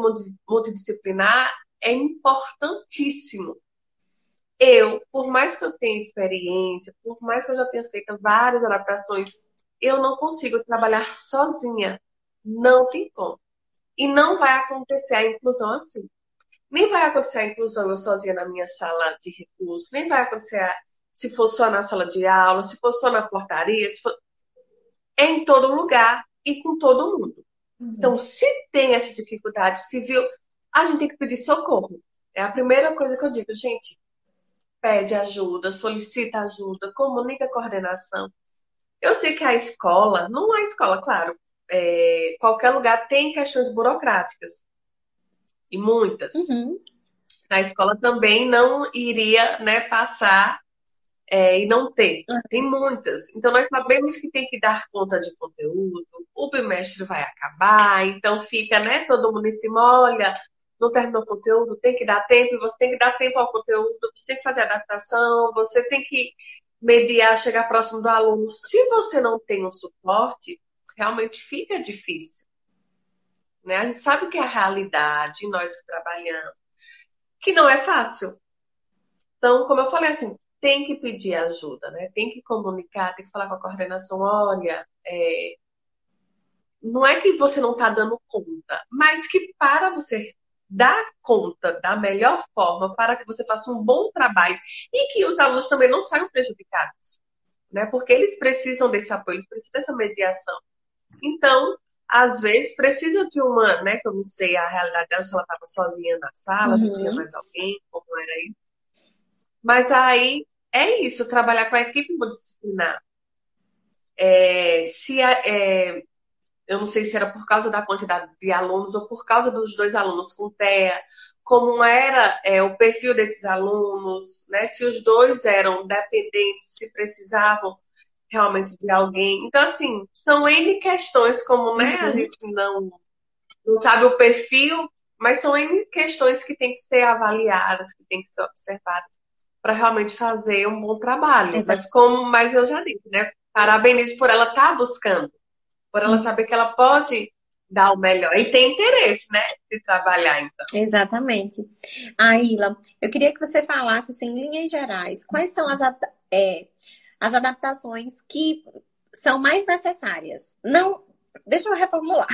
multidisciplinar é importantíssimo. Por mais que eu tenha experiência, por mais que eu já tenha feito várias adaptações, eu não consigo trabalhar sozinha. Não tem como. E não vai acontecer a inclusão assim. Nem vai acontecer a inclusão eu sozinha na minha sala de recursos, nem vai acontecer se for só na sala de aula, se for só na portaria, se for... é em todo lugar e com todo mundo. Então, se tem essa dificuldade, se viu, a gente tem que pedir socorro. É a primeira coisa que eu digo, gente. Pede ajuda, solicita ajuda, comunica a coordenação. Eu sei que a escola, não é escola, claro, qualquer lugar tem questões burocráticas, e muitas. Uhum. Na escola também não iria, né, passar e não ter. Tem muitas. Então, nós sabemos que tem que dar conta de conteúdo, o bimestre vai acabar, então fica, né, todo mundo em cima, olha, não terminou o conteúdo, tem que dar tempo, você tem que dar tempo ao conteúdo, você tem que fazer adaptação, você tem que mediar, chegar próximo do aluno. Se você não tem um suporte, realmente fica difícil. Né? A gente sabe que é a realidade, nós que trabalhamos. que não é fácil. Então, como eu falei assim, tem que pedir ajuda, né? Tem que comunicar, tem que falar com a coordenação, olha, não é que você não está dando conta, mas que para você dar conta da melhor forma, para que você faça um bom trabalho e que os alunos também não saiam prejudicados, né? Porque eles precisam desse apoio, eles precisam dessa mediação. Então, às vezes, precisa de uma, né? Que eu não sei a realidade dela, se ela estava sozinha na sala, se tinha Uhum. mais alguém, como era isso. Mas aí é isso, trabalhar com a equipe multidisciplinar. Se eu não sei se era por causa da quantidade de alunos ou por causa dos dois alunos com TEA, como era o perfil desses alunos, né? Se os dois eram dependentes, se precisavam realmente de alguém. Então, assim, são N questões, como né, a Uhum. gente não sabe o perfil, mas são N questões que têm que ser avaliadas, que têm que ser observadas para realmente fazer um bom trabalho. Mas eu já disse, né? Parabenizo por ela estar buscando, por ela saber que ela pode dar o melhor e tem interesse, né, de trabalhar, então. Exatamente. Aila, eu queria que você falasse, assim, em linhas gerais, quais são as adaptações que são mais necessárias? Não, deixa eu reformular.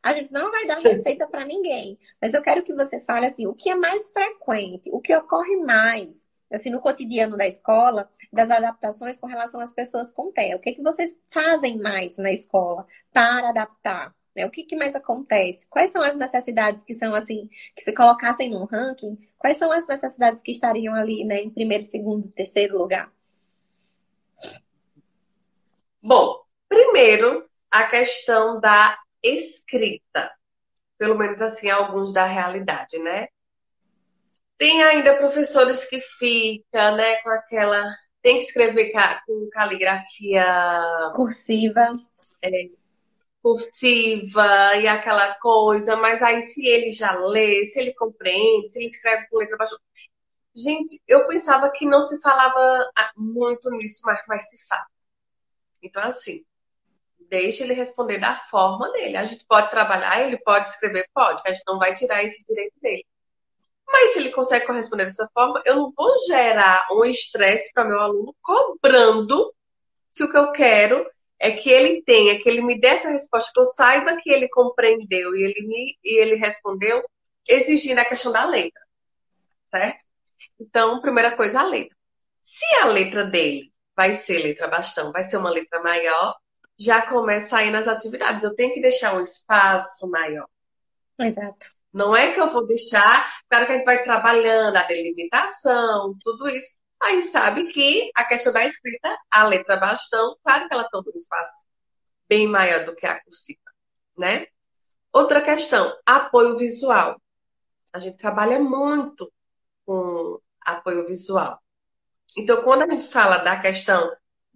A gente não vai dar receita para ninguém, mas eu quero que você fale assim, o que é mais frequente, o que ocorre mais, assim, no cotidiano da escola, das adaptações com relação às pessoas com TEA. O que é que vocês fazem mais na escola para adaptar? Né? O que, que mais acontece? Quais são as necessidades que são assim, que se colocassem num ranking, quais são as necessidades que estariam ali, né, em primeiro, segundo, terceiro lugar? Bom, primeiro, a questão da escrita. Pelo menos assim, alguns da realidade, né? Tem ainda professores que ficam, né, com aquela. Tem que escrever com caligrafia Cursiva. cursiva e aquela coisa, mas aí se ele já lê, se ele compreende, se ele escreve com letra baixa. Gente, eu pensava que não se falava muito nisso, mas se fala. Então, assim, deixa ele responder da forma dele. A gente pode trabalhar, ele pode escrever, pode, a gente não vai tirar esse direito dele. Mas se ele consegue corresponder dessa forma, eu não vou gerar um estresse para meu aluno cobrando se o que eu quero é que ele tenha, que ele me dê essa resposta, que eu saiba que ele compreendeu e ele respondeu, exigindo a questão da letra, certo? Então, primeira coisa, a letra. Se a letra dele vai ser letra bastão, vai ser uma letra maior, já começa aí nas atividades. Eu tenho que deixar um espaço maior. Exato. Não é que eu vou deixar, claro que a gente vai trabalhando a delimitação, tudo isso. Aí sabe que a questão da escrita, a letra bastão, claro que ela toma um espaço bem maior do que a cursiva, né? Outra questão, apoio visual. A gente trabalha muito com apoio visual. Então, quando a gente fala da questão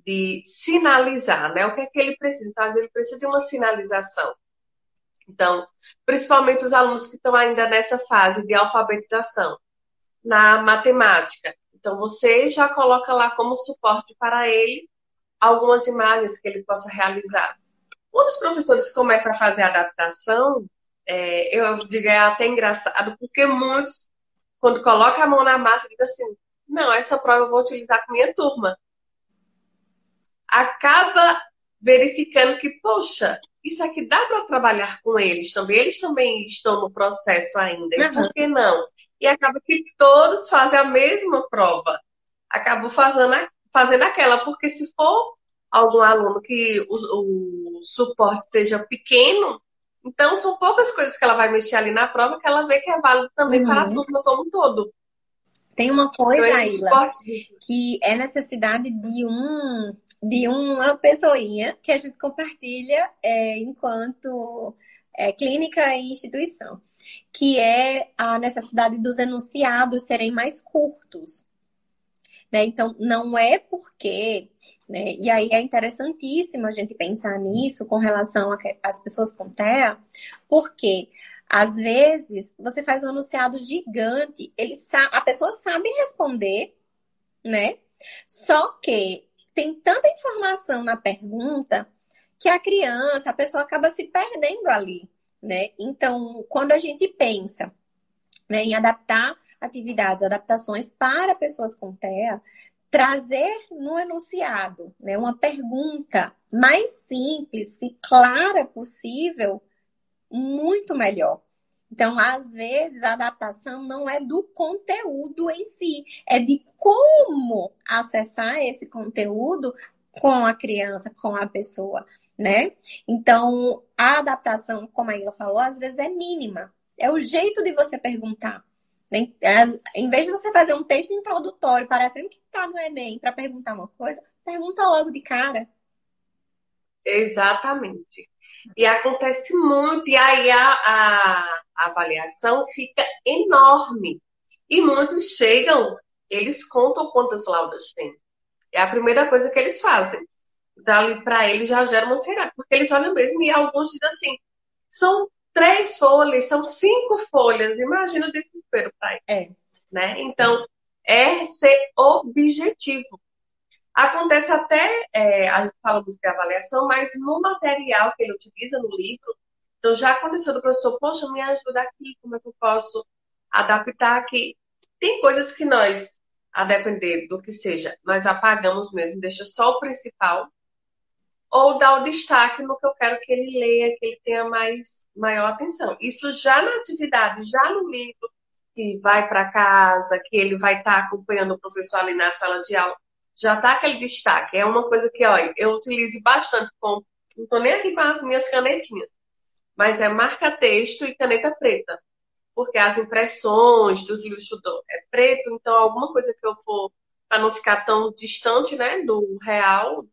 de sinalizar, né? O que é que ele precisa? Então, às vezes ele precisa de uma sinalização. Então, principalmente os alunos que estão ainda nessa fase de alfabetização, na matemática. Então, você já coloca lá como suporte para ele algumas imagens que ele possa realizar. Quando os professores começam a fazer a adaptação, eu digo, é até engraçado, porque muitos, quando colocam a mão na massa, dizem assim, não, essa prova eu vou utilizar com minha turma. Acaba verificando que, poxa, isso aqui dá para trabalhar com eles também estão no processo ainda, e Uhum. por que não? E acaba que todos fazem a mesma prova. Acabo fazendo aquela, porque se for algum aluno que o suporte seja pequeno, então são poucas coisas que ela vai mexer ali na prova que ela vê que é válido também para a Uhum. turma como um todo. Tem uma Então, coisa, esse Aila, suporte. que é necessidade de uma pessoinha que a gente compartilha enquanto clínica e instituição, que é a necessidade dos enunciados serem mais curtos. Né? Então, não é porque, né? E aí é interessantíssimo a gente pensar nisso com relação às pessoas com TEA, porque às vezes você faz um enunciado gigante, a pessoa sabe responder, né? Só que tem tanta informação na pergunta que a pessoa acaba se perdendo ali, né? Então, quando a gente pensa, né, em adaptar atividades, adaptações para pessoas com TEA, trazer no enunciado, né, uma pergunta mais simples e clara possível, muito melhor. Então, às vezes, a adaptação não é do conteúdo em si, é de como acessar esse conteúdo com a criança, com a pessoa, né? Então, a adaptação, como a Ilha falou, às vezes é mínima. É o jeito de você perguntar. Né? Em vez de você fazer um texto introdutório, parecendo que está no Enem, para perguntar uma coisa, pergunta logo de cara. Exatamente. E acontece muito, e aí a avaliação fica enorme. E muitos chegam, eles contam quantas laudas têm. É a primeira coisa que eles fazem. Então, ali para eles já gera uma ansiedade, porque eles olham mesmo e alguns dizem assim: são 3 folhas, são 5 folhas. Imagina o desespero para eles. Né? Então, é ser objetivo. Acontece até, a gente fala muito de avaliação, mas no material que ele utiliza no livro, então já aconteceu do professor, poxa, me ajuda aqui, como é que eu posso adaptar aqui? Tem coisas que nós, a depender do que seja, nós apagamos mesmo, deixa só o principal, ou dá o destaque no que eu quero que ele leia, que ele tenha maior atenção. Isso já na atividade, já no livro, que vai para casa, que ele vai estar acompanhando o professor ali na sala de aula, já está aquele destaque. É uma coisa que, olha, eu utilizo bastante, não estou nem aqui com as minhas canetinhas, mas é marca-texto e caneta preta. Porque as impressões dos livros é preto, então alguma coisa que eu for, para não ficar tão distante, né, do real.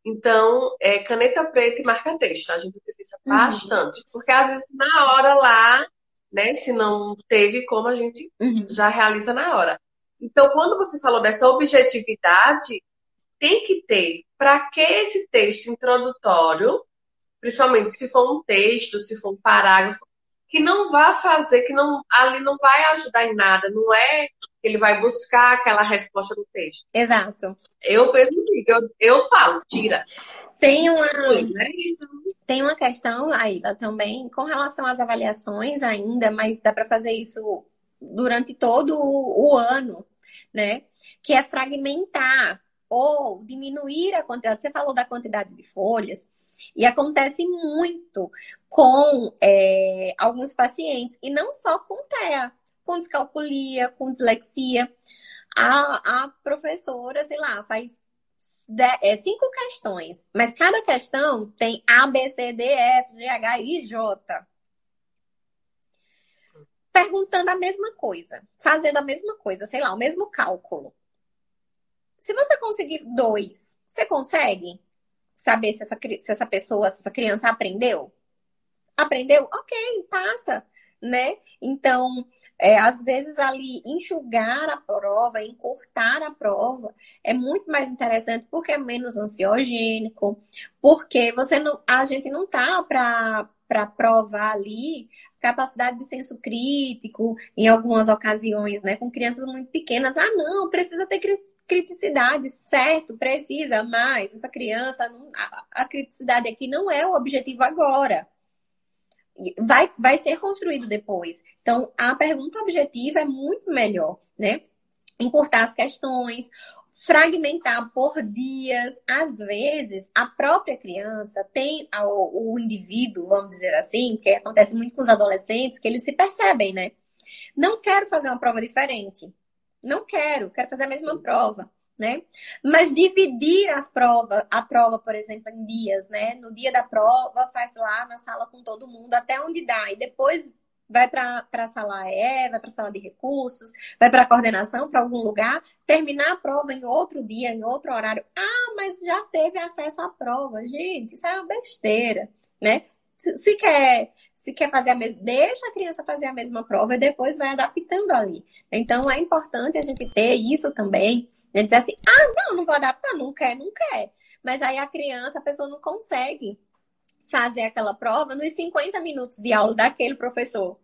Então, caneta preta e marca-texto, a gente utiliza bastante. Porque às vezes na hora lá, né, se não teve como, a gente já realiza na hora. Então, quando você falou dessa objetividade, tem que ter, para que esse texto introdutório, principalmente se for um texto, se for um parágrafo, que não vá fazer, ali não vai ajudar em nada, não é que ele vai buscar aquela resposta do texto. Exato. Eu mesmo digo, eu falo, tira. Tem uma questão, Aida, também com relação às avaliações ainda, mas dá para fazer isso durante todo o ano, né? Que é fragmentar ou diminuir a quantidade. Você falou da quantidade de folhas, e acontece muito com alguns pacientes, e não só com TEA, com descalculia, com dislexia. A professora, sei lá, faz 5 questões, mas cada questão tem A, B, C, D, F, G, H, I, J. Perguntando a mesma coisa, fazendo a mesma coisa, sei lá, o mesmo cálculo. Se você conseguir 2, você consegue saber se essa pessoa, se essa criança aprendeu? Aprendeu? Ok, passa, né? Então, às vezes ali enxugar a prova, encurtar a prova é muito mais interessante porque é menos ansiogênico, porque a gente não tá para provar ali capacidade de senso crítico em algumas ocasiões, né? Com crianças muito pequenas. Ah, não, precisa ter criticidade, certo, precisa, mas essa criança, a criticidade aqui não é o objetivo agora. Vai ser construído depois. Então, a pergunta objetiva é muito melhor, né? Encurtar as questões, fragmentar por dias. Às vezes, a própria criança tem o indivíduo, vamos dizer assim, que acontece muito com os adolescentes, que eles se percebem, né? Não quero fazer uma prova diferente. Não quero fazer a mesma prova. Né? Mas dividir a prova, por exemplo, em dias, né? No dia da prova, faz lá na sala com todo mundo, até onde dá. E depois vai para a sala vai para a sala de recursos, vai para a coordenação, para algum lugar, terminar a prova em outro dia, em outro horário. Ah, mas já teve acesso à prova. Gente, isso é uma besteira, né? Se quer fazer a mesma, deixa a criança fazer a mesma prova e depois vai adaptando ali. Então, é importante a gente ter isso também. Ele diz assim, não vou adaptar, não quer. Mas aí a pessoa não consegue fazer aquela prova nos 50 minutos de aula daquele professor.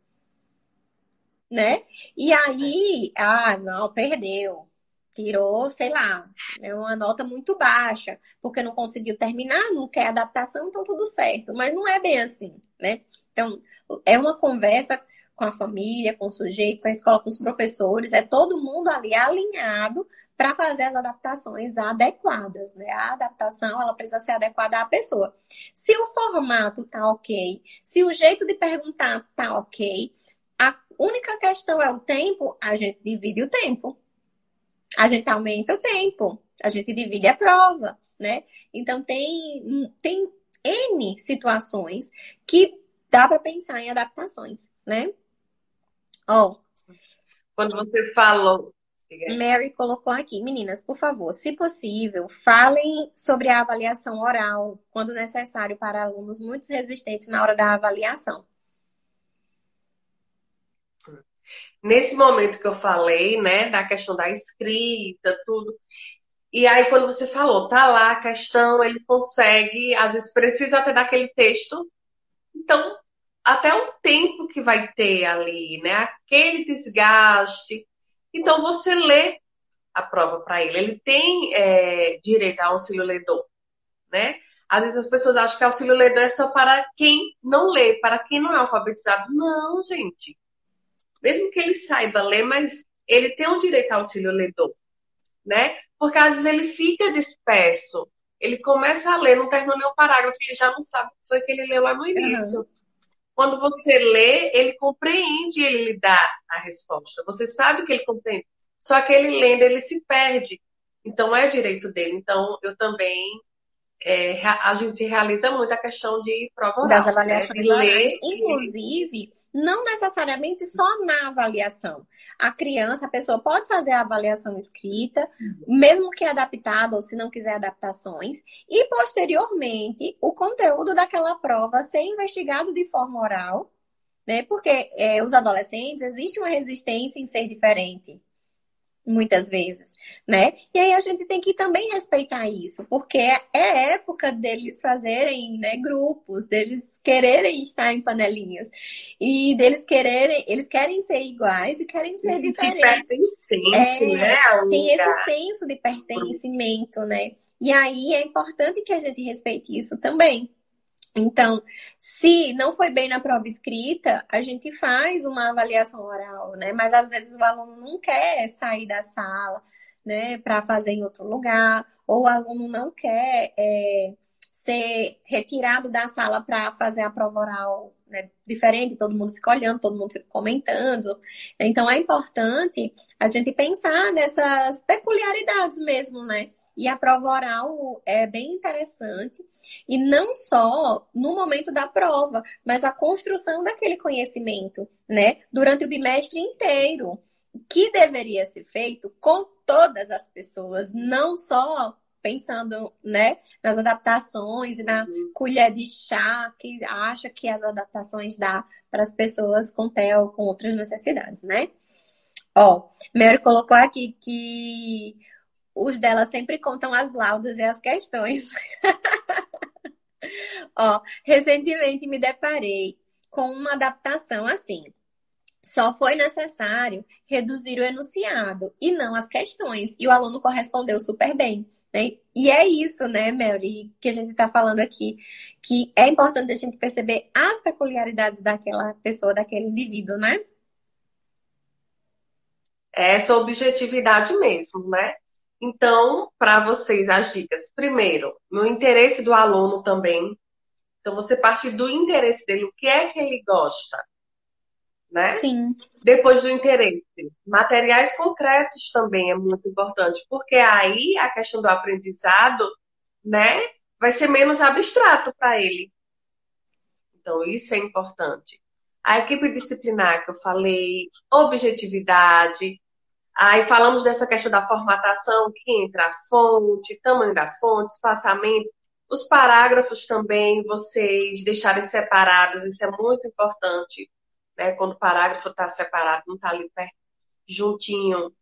Né? E aí, não, perdeu. Tirou, sei lá, uma nota muito baixa, porque não conseguiu terminar, não quer adaptação, então tudo certo. Mas não é bem assim, né? Então, é uma conversa com a família, com o sujeito, com a escola, com os professores, é todo mundo ali alinhado para fazer as adaptações adequadas, né? A adaptação, ela precisa ser adequada à pessoa. Se o formato tá ok, se o jeito de perguntar tá ok, a única questão é o tempo, a gente divide o tempo. A gente aumenta o tempo, a gente divide a prova, né? Então, tem N situações que dá para pensar em adaptações, né? Ó, Quando você falou. Mary colocou aqui, meninas, por favor, se possível, falem sobre a avaliação oral, quando necessário para alunos muito resistentes na hora da avaliação. Nesse momento que eu falei, né, da questão da escrita, tudo. E aí, quando você falou, tá lá a questão, ele consegue, às vezes precisa até daquele texto. Então, até o tempo que vai ter ali, né, aquele desgaste. Então, você lê a prova para ele. Ele tem direito a auxílio ledor, né? Às vezes as pessoas acham que auxílio ledor é só para quem não lê, para quem não é alfabetizado. Não, gente. Mesmo que ele saiba ler, mas ele tem um direito a auxílio ledor, né? Porque às vezes ele fica disperso. Ele começa a ler, não terminou nem o parágrafo, ele já não sabe o que foi que ele leu lá no início. Uhum. Quando você lê, ele compreende, ele lhe dá a resposta. Você sabe que ele compreende. Só que ele lendo, ele se perde. Então, é direito dele. Então, eu também, a gente realiza muito a questão de prova Das oral, né? avaliações De orais, ler. inclusive, não necessariamente só na avaliação. A criança, a pessoa pode fazer a avaliação escrita, mesmo que adaptada, ou se não quiser adaptações, e posteriormente o conteúdo daquela prova ser investigado de forma oral, né? Porque os adolescentes, existe uma resistência em ser diferente. Muitas vezes, né? E aí a gente tem que também respeitar isso, porque é época deles fazerem, né, grupos, deles quererem estar em panelinhas e eles querem ser iguais e querem ser Se sentir diferentes. pertencente, né, ao Tem esse lugar. senso de pertencimento, né? E aí é importante que a gente respeite isso também. Então, se não foi bem na prova escrita, a gente faz uma avaliação oral, né? Mas às vezes o aluno não quer sair da sala, né, para fazer em outro lugar, ou o aluno não quer ser retirado da sala para fazer a prova oral, né, diferente, todo mundo fica olhando, todo mundo fica comentando. Então, é importante a gente pensar nessas peculiaridades mesmo, né? E a prova oral é bem interessante. E não só no momento da prova, mas a construção daquele conhecimento, né? Durante o bimestre inteiro, que deveria ser feito com todas as pessoas, não só pensando, né, nas adaptações e na colher de chá que acha que as adaptações dá para as pessoas com TEA ou com outras necessidades, né? Ó, Mary colocou aqui que os dela sempre contam as laudas e as questões. Ó, recentemente me deparei com uma adaptação assim. Só foi necessário reduzir o enunciado e não as questões. E o aluno correspondeu super bem. Né? E é isso, né, Mary, que a gente está falando aqui, que é importante a gente perceber as peculiaridades daquela pessoa, daquele indivíduo, né? Essa objetividade mesmo, né? Então, para vocês, as dicas. Primeiro, no interesse do aluno também. Então, você parte do interesse dele, o que é que ele gosta, né? Sim. Depois do interesse. Materiais concretos também é muito importante, porque aí a questão do aprendizado, né, vai ser menos abstrato para ele. Então, isso é importante. A equipe disciplinar que eu falei, objetividade. Aí falamos dessa questão da formatação, que entra a fonte, tamanho da fonte, espaçamento. Os parágrafos também, vocês deixarem separados, isso é muito importante, né? Quando o parágrafo está separado, não está ali perto, juntinho.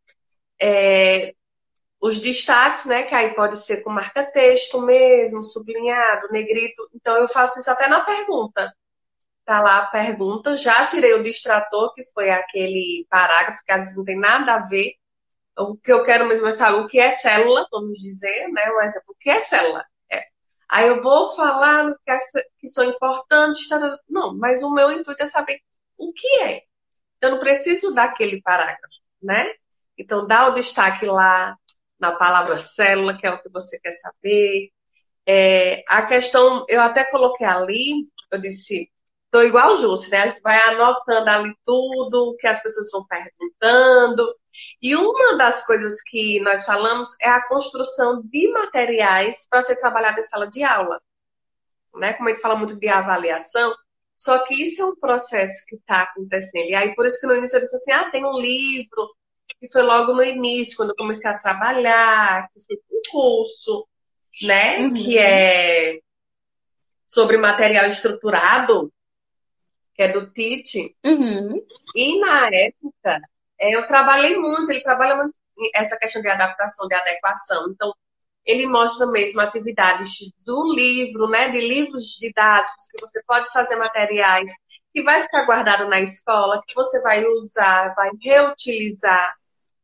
Os destaques, né? Que aí pode ser com marca-texto mesmo, sublinhado, negrito. Então, eu faço isso até na pergunta. Tá lá a pergunta, já tirei o distrator, que foi aquele parágrafo que às vezes não tem nada a ver. O que eu quero mesmo é saber o que é célula, vamos dizer, né? Um exemplo, o que é célula? Aí eu vou falar que são importantes. Não, mas o meu intuito é saber o que é. Então, eu não preciso daquele parágrafo, né? Então, dá o destaque lá na palavra célula, que é o que você quer saber. A questão, eu até coloquei ali, eu disse, tô igual o Júcio, né? A gente vai anotando ali tudo que as pessoas vão perguntando. E uma das coisas que nós falamos é a construção de materiais para ser trabalhado em sala de aula, né? Como a gente fala muito de avaliação, só que isso é um processo que está acontecendo. E aí, por isso que no início eu disse assim, tem um livro, que foi logo no início, quando eu comecei a trabalhar, que foi um curso, né? Que é sobre material estruturado, que é do Tite. E na época, eu trabalhei muito, ele trabalha muito essa questão de adaptação, de adequação. Então, ele mostra mesmo atividades do livro, né? De livros didáticos, que você pode fazer materiais que vai ficar guardado na escola, que você vai usar, vai reutilizar,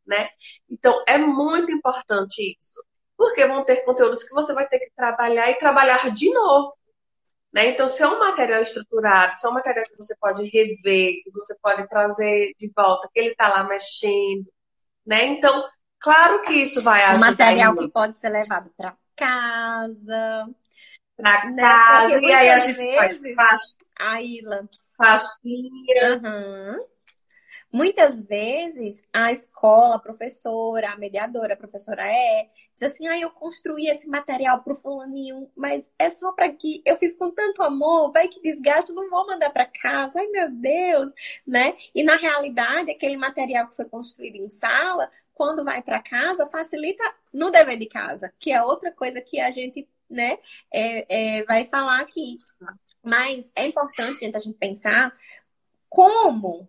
né? Então, é muito importante isso. Porque vão ter conteúdos que você vai ter que trabalhar e trabalhar de novo. Né? Então, se é um material estruturado, se é um material que você pode rever, que você pode trazer de volta, que ele está lá mexendo, né? Então, claro que isso vai Um ajudar material que pode ser levado para casa, para né? casa, Porque e aí a muitas gente faz vezes, Aila, pastinha. muitas vezes a escola, a professora, a mediadora, a professora diz assim, eu construí esse material pro fulaninho, mas é só para que eu fiz com tanto amor, vai que desgaste, não vou mandar para casa, ai meu Deus, né? E na realidade, aquele material que foi construído em sala, quando vai para casa, facilita no dever de casa, que é outra coisa que a gente, né, vai falar aqui. Mas é importante, gente, a gente pensar como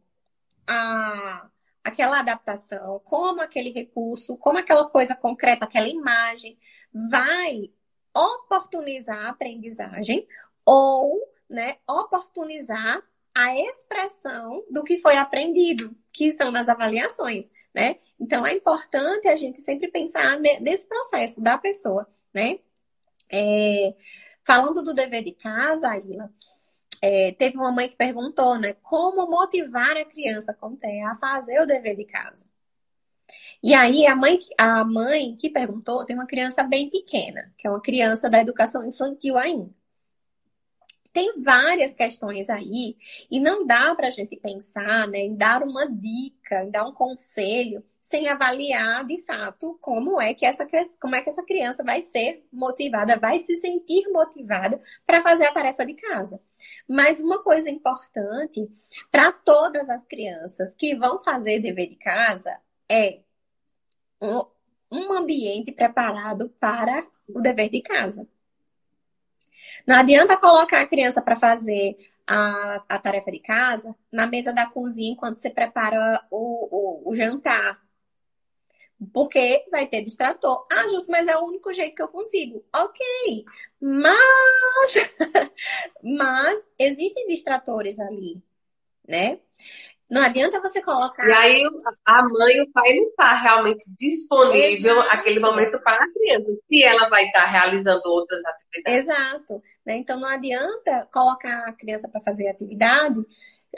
aquela adaptação, como aquele recurso, como aquela coisa concreta, aquela imagem vai oportunizar a aprendizagem ou, né, oportunizar a expressão do que foi aprendido, que são nas avaliações, né? Então é importante a gente sempre pensar nesse processo da pessoa, né? Falando do dever de casa, Aila, teve uma mãe que perguntou, né? Como motivar a criança com TEA a fazer o dever de casa? E aí a mãe que perguntou tem uma criança bem pequena, que é uma criança da educação infantil ainda. Tem várias questões aí, e não dá para a gente pensar, né, em dar uma dica, em dar um conselho, sem avaliar de fato como é que essa criança vai ser motivada, vai se sentir motivada para fazer a tarefa de casa. Mas uma coisa importante para todas as crianças que vão fazer dever de casa é um ambiente preparado para o dever de casa. Não adianta colocar a criança para fazer a tarefa de casa na mesa da cozinha enquanto você prepara o jantar. Porque vai ter distrator. Justo, mas é o único jeito que eu consigo. Ok. Mas existem distratores ali, né? Não adianta você colocar... E aí a mãe e o pai não está realmente disponível Exato. aquele momento para a criança. Se ela vai estar realizando outras atividades. Exato. Né? Então não adianta colocar a criança para fazer atividade,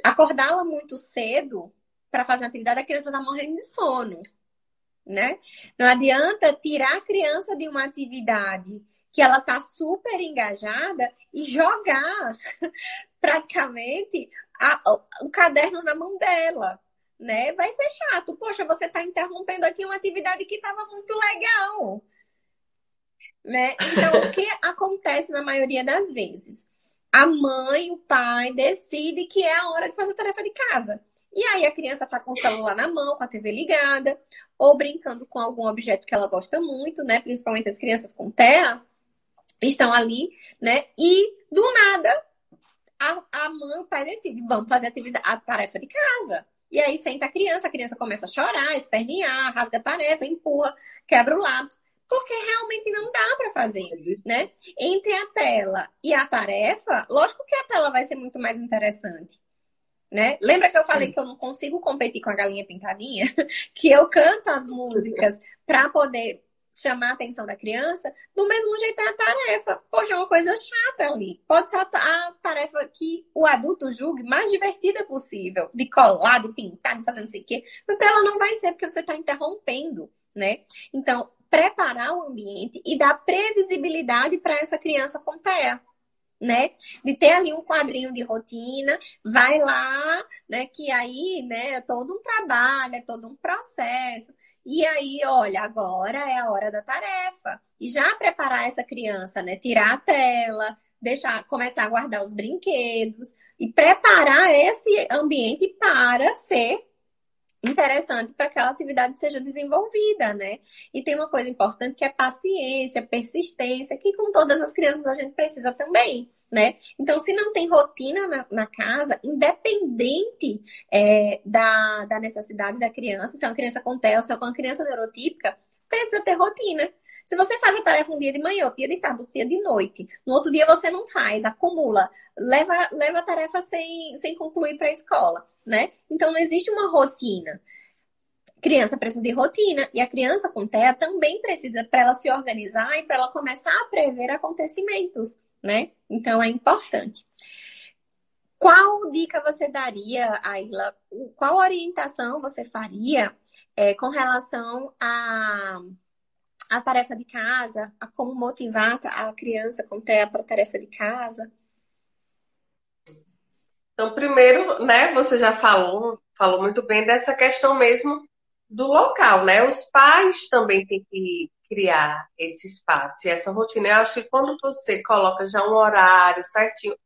acordá-la muito cedo para fazer atividade, a criança está morrendo de sono. Né? Não adianta tirar a criança de uma atividade que ela está super engajada e jogar praticamente o caderno na mão dela, né? Vai ser chato. Poxa, você está interrompendo aqui uma atividade que estava muito legal, né? Então, o que acontece na maioria das vezes? A mãe, o pai decide que é a hora de fazer a tarefa de casa. E aí a criança está com o celular na mão, com a TV ligada, ou brincando com algum objeto que ela gosta muito, né? Principalmente as crianças com TEA estão ali, né? E do nada a mãe, o pai decide, vamos fazer a tarefa de casa. E aí senta a criança começa a chorar, espernear, rasga a tarefa, empurra, quebra o lápis. Porque realmente não dá para fazer, né? Entre a tela e a tarefa, lógico que a tela vai ser muito mais interessante. Né? Lembra que eu falei que eu não consigo competir com a galinha pintadinha? Que eu canto as músicas para poder chamar a atenção da criança, do mesmo jeito é a tarefa. Poxa, é uma coisa chata ali. Pode ser a tarefa que o adulto julgue mais divertida possível, de colar, de pintar, de fazer não sei o quê, mas para ela não vai ser, porque você está interrompendo, né? Então, preparar o ambiente e dar previsibilidade para essa criança com TEA. Né? De ter ali um quadrinho de rotina, vai lá, né? Que aí, né, é todo um trabalho, é todo um processo. E aí, olha, agora é a hora da tarefa. E já preparar essa criança, né? Tirar a tela, deixar, começar a guardar os brinquedos e preparar esse ambiente para ser interessante para que aquela atividade seja desenvolvida, né? E tem uma coisa importante que é paciência, persistência, que com todas as crianças a gente precisa também, né? Então, se não tem rotina na casa, independente da necessidade da criança, se é uma criança com TEA, se é uma criança neurotípica, precisa ter rotina. Se você faz a tarefa um dia de manhã, outro dia de tarde, outro dia de noite, no outro dia você não faz, acumula, leva a tarefa sem concluir para a escola, né? Então não existe uma rotina. Criança precisa de rotina e a criança com TEA também precisa para ela se organizar e para ela começar a prever acontecimentos, né? Então é importante. Qual dica você daria, Ayla? Qual orientação você faria com relação a tarefa de casa, a como motivar a criança com TEA para a tarefa de casa? Então, primeiro, né, você já falou muito bem dessa questão mesmo do local, né? Os pais também têm que criar esse espaço e essa rotina. Eu acho que quando você coloca já um horário certinho,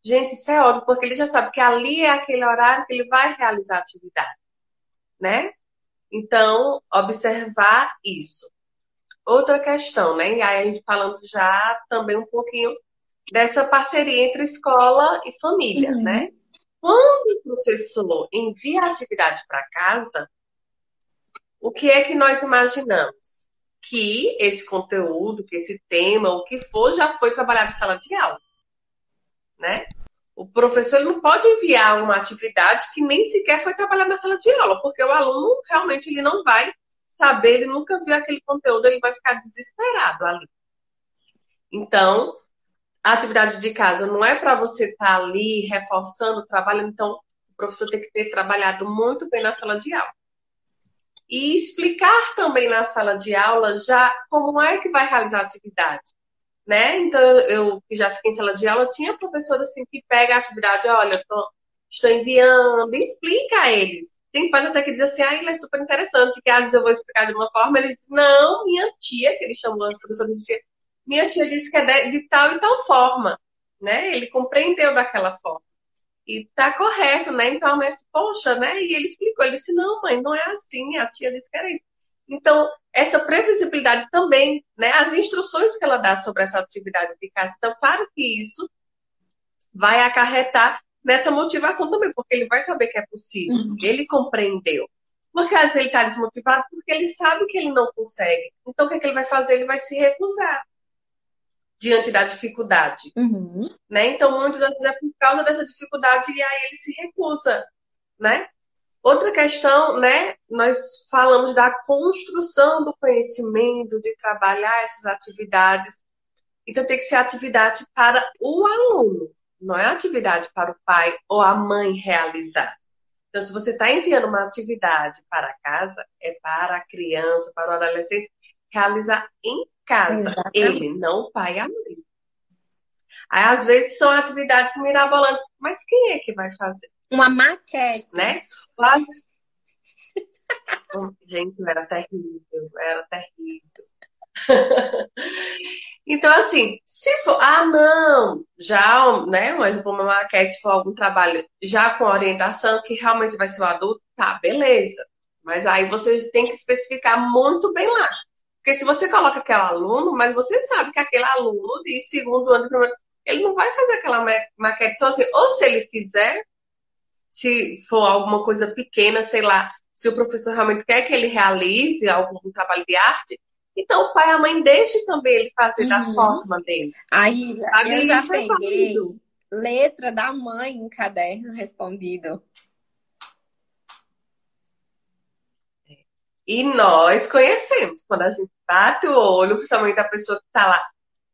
gente, isso é óbvio, porque ele já sabe que ali é aquele horário que ele vai realizar a atividade, né? Então, observar isso. Outra questão, né? E aí a gente falando já também um pouquinho dessa parceria entre escola e família, né? Quando o professor envia a atividade para casa, o que é que nós imaginamos? Que esse conteúdo, que esse tema, o que for, já foi trabalhado em sala de aula, né? O professor ele não pode enviar uma atividade que nem sequer foi trabalhada na sala de aula, porque o aluno realmente ele não vai saber, ele nunca viu aquele conteúdo, ele vai ficar desesperado ali. Então, a atividade de casa não é para você estar ali reforçando, trabalhando, então o professor tem que ter trabalhado muito bem na sala de aula. E explicar também na sala de aula já como é que vai realizar a atividade, né? Então, eu que já fiquei em sala de aula, tinha professor assim que pega a atividade, olha, estou enviando, e explica a eles. Tem pais até que diz assim, ele é super interessante, que às vezes eu vou explicar de uma forma, ele diz, não, minha tia, que ele chamou as professoras de tia, minha tia disse que é de tal e tal forma, né? Ele compreendeu daquela forma. E tá correto, né? Então a mãe disse, poxa, né? E ele explicou, ele disse, não, mãe, não é assim, a tia disse que era isso. Então, essa previsibilidade também, né? As instruções que ela dá sobre essa atividade de casa. Então, claro que isso vai acarretar nessa motivação também, porque ele vai saber que é possível. Ele compreendeu. Porque às vezes ele está desmotivado porque ele sabe que ele não consegue. Então, o que é que ele vai fazer? Ele vai se recusar diante da dificuldade. Né? Então, muitas vezes é por causa dessa dificuldade e aí ele se recusa, né? Outra questão, né? Nós falamos da construção do conhecimento, de trabalhar essas atividades. Então, tem que ser atividade para o aluno, não é atividade para o pai ou a mãe realizar. Então, se você está enviando uma atividade para casa, é para a criança, para o adolescente realizar em casa. Exatamente. Ele, não o pai e a mãe. Aí, às vezes, são atividades mirabolantes. Mas quem é que vai fazer? Uma maquete. Né? Quase. Gente, era terrível. Era terrível. Então, assim, se for... Ah, não! Já, né? Mas uma maquete, se for algum trabalho já com orientação, que realmente vai ser o adulto, tá, beleza. Mas aí você tem que especificar muito bem lá. Porque se você coloca aquele aluno, mas você sabe que aquele aluno de segundo ano, primeiro, ele não vai fazer aquela maquete sozinho. Ou se ele fizer, se for alguma coisa pequena, sei lá, se o professor realmente quer que ele realize algum trabalho de arte, então o pai e a mãe deixem também ele fazer da forma dele. Aí, eu já peguei letra da mãe em caderno respondido. E nós conhecemos, quando a gente bate o olho, principalmente a pessoa que está lá,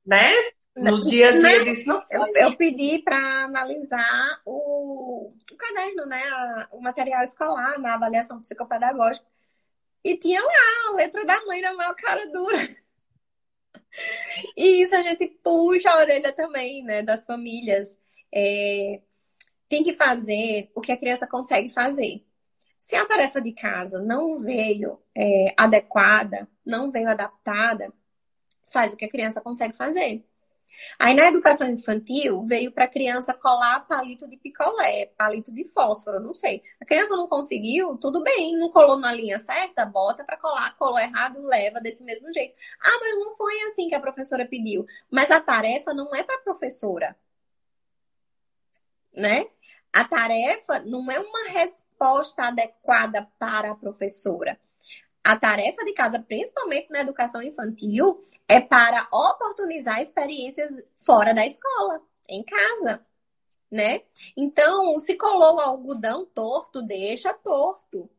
né? No dia a Né? dia disso não foi. Eu pedi para analisar o caderno, né? O material escolar na avaliação psicopedagógica. E tinha lá a letra da mãe na maior cara dura. E isso a gente puxa a orelha também, né? Das famílias. Tem que fazer o que a criança consegue fazer. Se a tarefa de casa não veio adequada, não veio adaptada, faz o que a criança consegue fazer. Aí na educação infantil veio para a criança colar palito de picolé, palito de fósforo, não sei. A criança não conseguiu, tudo bem, não colou na linha certa, bota para colar, colou errado, leva desse mesmo jeito. Ah, mas não foi assim que a professora pediu. Mas a tarefa não é para a professora, né? A tarefa não é uma resposta adequada para a professora. A tarefa de casa, principalmente na educação infantil, é para oportunizar experiências fora da escola, em casa, né? Então, se colou o algodão torto, deixa torto.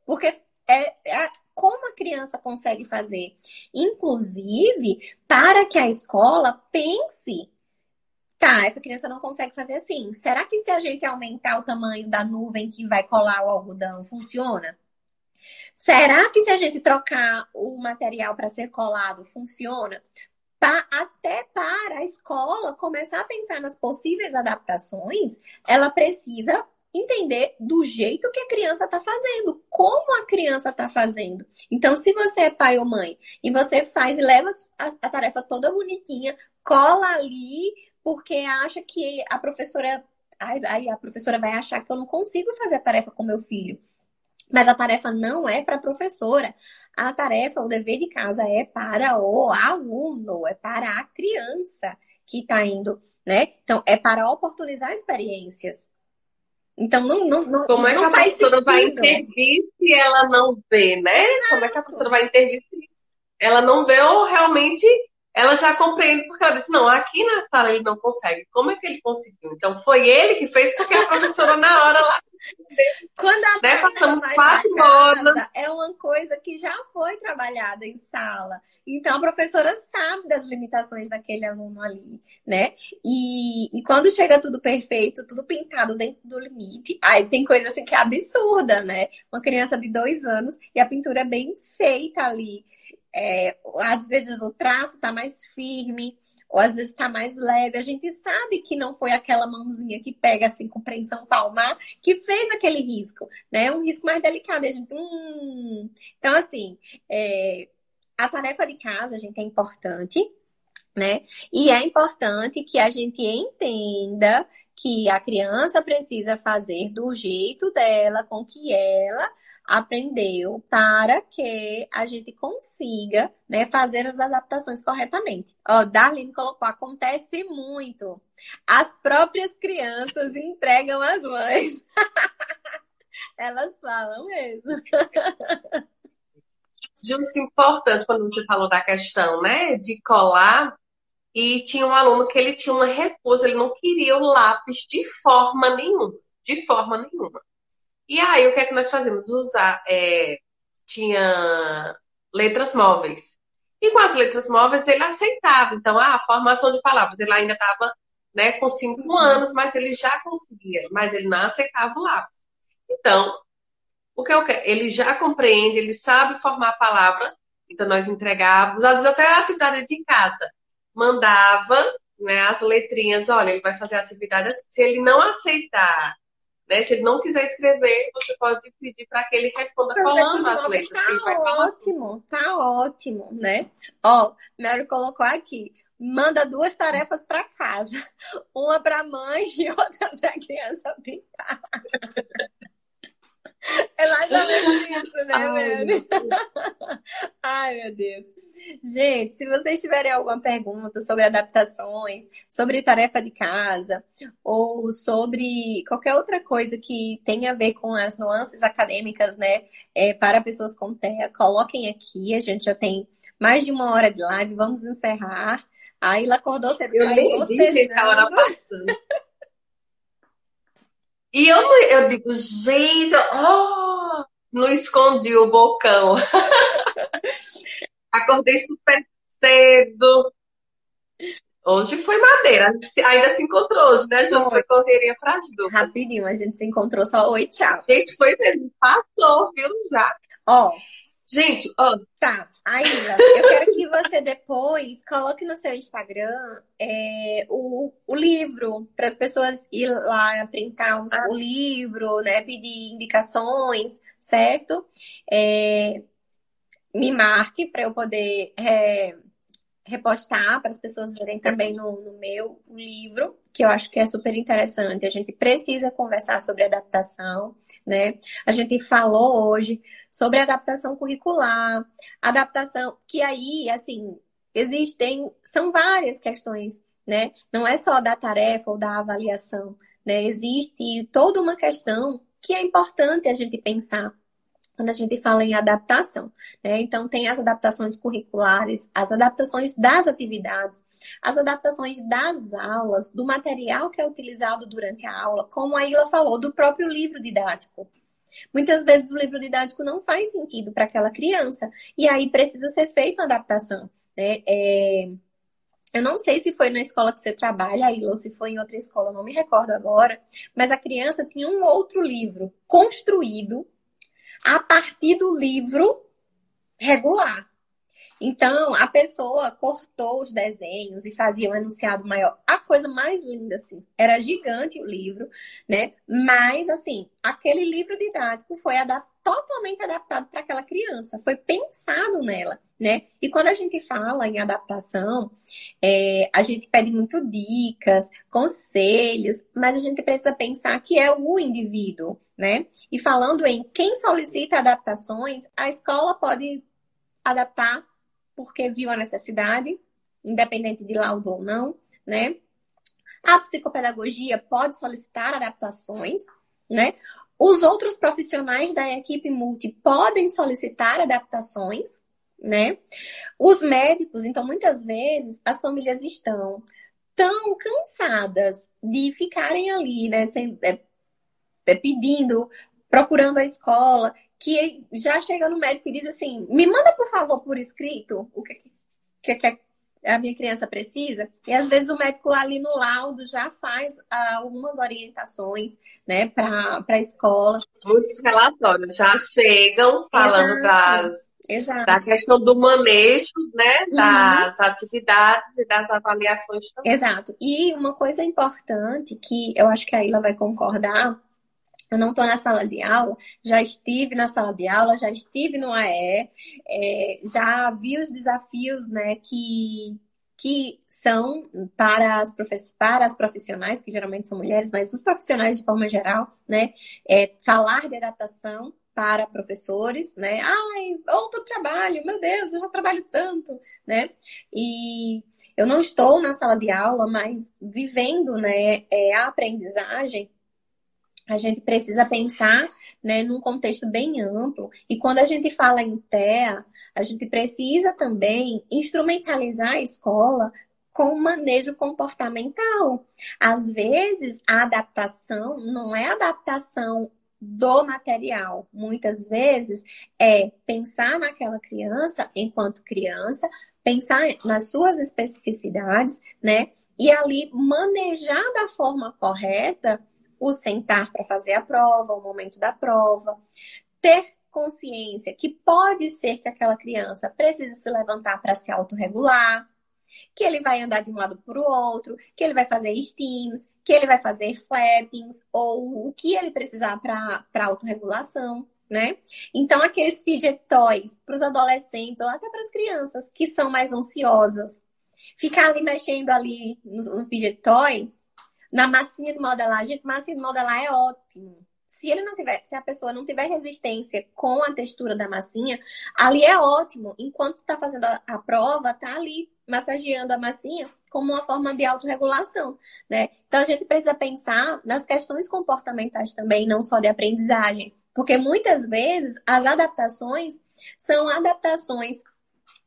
Porque como a criança consegue fazer. Inclusive, para que a escola pense. Tá, essa criança não consegue fazer assim. Será que se a gente aumentar o tamanho da nuvem que vai colar o algodão, funciona? Será que se a gente trocar o material para ser colado, funciona? Até para a escola começar a pensar nas possíveis adaptações, ela precisa entender do jeito que a criança está fazendo, como a criança está fazendo. Então, se você é pai ou mãe e você faz e leva a tarefa toda bonitinha, cola ali, porque acha que a professora. Aí a professora vai achar que eu não consigo fazer a tarefa com meu filho. Mas a tarefa não é para a professora. A tarefa, o dever de casa é para o aluno, é para a criança que está indo, né? Então, é para oportunizar experiências. Então, Como é que não a faz professora vai sentido. intervir se ela não vê, né? Como é que a professora vai intervir se ela não vê ou realmente ela já compreende, porque ela disse, não, aqui na sala ele não consegue. Como é que ele conseguiu? Então, foi ele que fez, porque a professora na hora lá, Quando a né? tarefa Passamos vai para 4 horas. casa, é uma coisa que já foi trabalhada em sala. Então, a professora sabe das limitações daquele aluno ali, né? E quando chega tudo perfeito, tudo pintado dentro do limite, aí tem coisa assim que é absurda, né? Uma criança de 2 anos e a pintura é bem feita ali. Às vezes o traço tá mais firme, ou às vezes tá mais leve. A gente sabe que não foi aquela mãozinha que pega assim, compreensão palmar, que fez aquele risco, né? É um risco mais delicado. A gente. Então, assim, a tarefa de casa, gente, é importante, né? E é importante que a gente entenda que a criança precisa fazer do jeito dela, com que ela aprendeu, para que a gente consiga, né, fazer as adaptações corretamente. Ó, Darlene colocou, acontece muito. As próprias crianças entregam as mães. Elas falam mesmo. Justo importante quando você falou da questão, né, de colar. E tinha um aluno que ele tinha uma recusa, ele não queria o lápis de forma nenhuma. De forma nenhuma. E aí, o que é que nós fazemos? Tinha letras móveis. E com as letras móveis ele aceitava. Então, a formação de palavras, ele ainda estava, né, com 5 anos, mas ele já conseguia, mas ele não aceitava o lápis. Então, o que eu quero? Ele já compreende, ele sabe formar a palavra. Então, nós entregávamos, às vezes até a atividade de casa. Mandava, né, as letrinhas, olha, ele vai fazer a atividade assim. Se ele não aceitar, né, se ele não quiser escrever, você pode pedir para que ele responda colando as letras. Tá ótimo, né? Ó, Mary colocou aqui. Manda 2 tarefas para casa. Uma para mãe e outra para criança pintar. É mais ou menos isso, né, Mary? Ai, meu Deus. Gente, se vocês tiverem alguma pergunta sobre adaptações, sobre tarefa de casa, ou sobre qualquer outra coisa que tenha a ver com as nuances acadêmicas, né, para pessoas com TEA, coloquem aqui. A gente já tem mais de 1 hora de live, vamos encerrar. A Ilha acordou cedo. Eu nem vi, gente, a hora passando. E eu digo, gente, não escondi o bocão. Acordei super cedo. Hoje foi madeira. Ainda se encontrou hoje, né, Júlio? Foi Foi correria para as duas. rapidinho, a gente se encontrou só. Oi, tchau. Gente, foi mesmo. Passou, viu? Já. Ó, Gente, ó, tá. Aila, eu quero que você depois coloque no seu Instagram o livro para as pessoas ir lá printar o livro, né? Pedir indicações, certo? Me marque para eu poder repostar para as pessoas verem também no meu livro, que eu acho que é super interessante. A gente precisa conversar sobre adaptação, né? A gente falou hoje sobre adaptação curricular, adaptação que aí, assim, são várias questões, né? Não é só da tarefa ou da avaliação, né? Existe toda uma questão que é importante a gente pensar quando a gente fala em adaptação, né? Então, tem as adaptações curriculares, as adaptações das atividades, as adaptações das aulas, do material que é utilizado durante a aula, como a Ila falou, do próprio livro didático. Muitas vezes o livro didático não faz sentido para aquela criança, e aí precisa ser feita uma adaptação, né? Eu não sei se foi na escola que você trabalha, Ila, ou se foi em outra escola, não me recordo agora, mas a criança tinha um outro livro construído a partir do livro regular. Então, a pessoa cortou os desenhos e fazia um enunciado maior. A coisa mais linda, assim, era gigante o livro, né? Mas, assim, aquele livro didático foi totalmente adaptado para aquela criança, foi pensado nela, né? E quando a gente fala em adaptação, a gente pede muito dicas, conselhos, mas a gente precisa pensar que é o indivíduo, né? E falando em quem solicita adaptações, a escola pode adaptar porque viu a necessidade, independente de laudo ou não, né? A psicopedagogia pode solicitar adaptações, né? Os outros profissionais da equipe multi podem solicitar adaptações, né? Os médicos, então, muitas vezes, as famílias estão tão cansadas de ficarem ali, né? Pedindo, procurando a escola, que já chega no médico e diz assim, me manda, por favor, por escrito o que a minha criança precisa. E às vezes o médico ali no laudo já faz algumas orientações, né, para a escola. muitos relatórios já chegam falando da Exato. questão do manejo, né, Uhum. das atividades e das avaliações também. Exato. E uma coisa importante que eu acho que a Ila vai concordar, eu não estou na sala de aula, já estive na sala de aula, já estive no AE, já vi os desafios, né, que são para as profissionais, que geralmente são mulheres, mas os profissionais de forma geral, né, falar de adaptação para professores, né, ai, outro trabalho, meu Deus, eu já trabalho tanto, né, e eu não estou na sala de aula, mas vivendo, né, a aprendizagem, a gente precisa pensar, né, num contexto bem amplo. E quando a gente fala em TEA, a gente precisa também instrumentalizar a escola com manejo comportamental. Às vezes, a adaptação não é adaptação do material. Muitas vezes é pensar naquela criança enquanto criança, pensar nas suas especificidades, né? E ali manejar da forma correta o sentar para fazer a prova, o momento da prova, ter consciência que pode ser que aquela criança precise se levantar para se autorregular, que ele vai andar de um lado para o outro, que ele vai fazer steams, que ele vai fazer flappings, ou o que ele precisar para autorregulação, né? Então, aqueles fidget toys para os adolescentes ou até para as crianças que são mais ansiosas, ficar ali mexendo ali no fidget toy, na massinha de modelar, gente, massinha de modelar é ótimo. Se a pessoa não tiver resistência com a textura da massinha, ali é ótimo. Enquanto está fazendo a prova, tá ali massageando a massinha como uma forma de autorregulação, né? Então a gente precisa pensar nas questões comportamentais também, não só de aprendizagem. Porque muitas vezes as adaptações são adaptações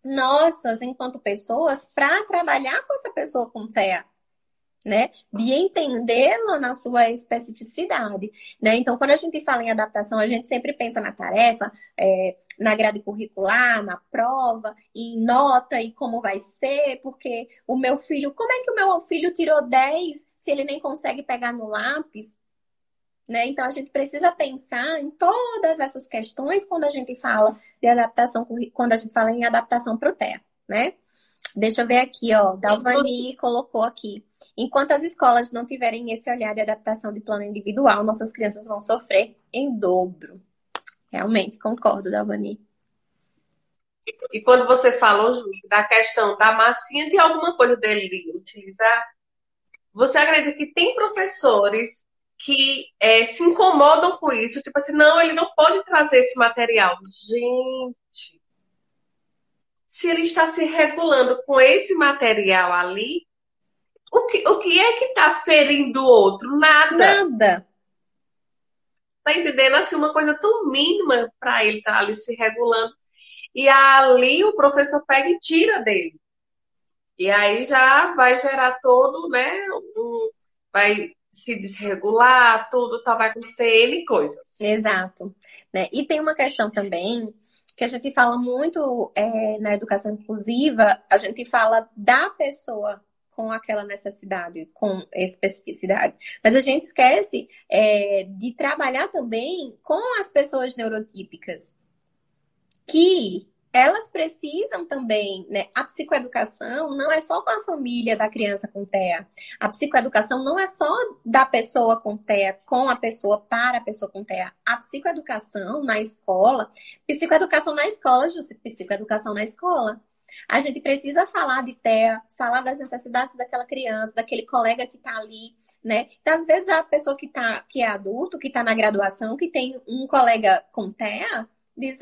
nossas enquanto pessoas para trabalhar com essa pessoa com TEA. né? De entendê-la na sua especificidade, né? Então, quando a gente fala em adaptação, a gente sempre pensa na tarefa, na grade curricular, na prova, em nota e como vai ser, porque o meu filho, como é que o meu filho tirou 10 se ele nem consegue pegar no lápis? Né? Então, a gente precisa pensar em todas essas questões quando a gente fala de adaptação, quando a gente fala em adaptação para o TEA, né? Deixa eu ver aqui, ó. Dalvani colocou aqui. Enquanto as escolas não tiverem esse olhar de adaptação de plano individual, nossas crianças vão sofrer em dobro. Realmente, concordo, Dalvani. E quando você falou, Júlio, da questão da massinha de alguma coisa dele utilizar, você acredita que tem professores que se incomodam com isso? Tipo assim, não, ele não pode trazer esse material. Gente, se ele está se regulando com esse material ali, o que é que está ferindo o outro? Nada. Nada. Tá entendendo? Assim, uma coisa tão mínima para ele estar ali se regulando. E ali o professor pega e tira dele. E aí já vai gerar todo, né? Vai se desregular, tudo, tá, vai acontecer N coisas. Exato. Né? E tem uma questão também que a gente fala muito na educação inclusiva, a gente fala da pessoa com aquela necessidade, com especificidade. Mas a gente esquece de trabalhar também com as pessoas neurotípicas, que elas precisam também, né? A psicoeducação não é só com a família da criança com TEA. A psicoeducação não é só da pessoa com TEA, com a pessoa, para a pessoa com TEA. A psicoeducação na escola, Júcia, psicoeducação na escola. A gente precisa falar de TEA, falar das necessidades daquela criança, daquele colega que está ali, né? Então, às vezes, a pessoa que é adulto, que está na graduação, que tem um colega com TEA, diz,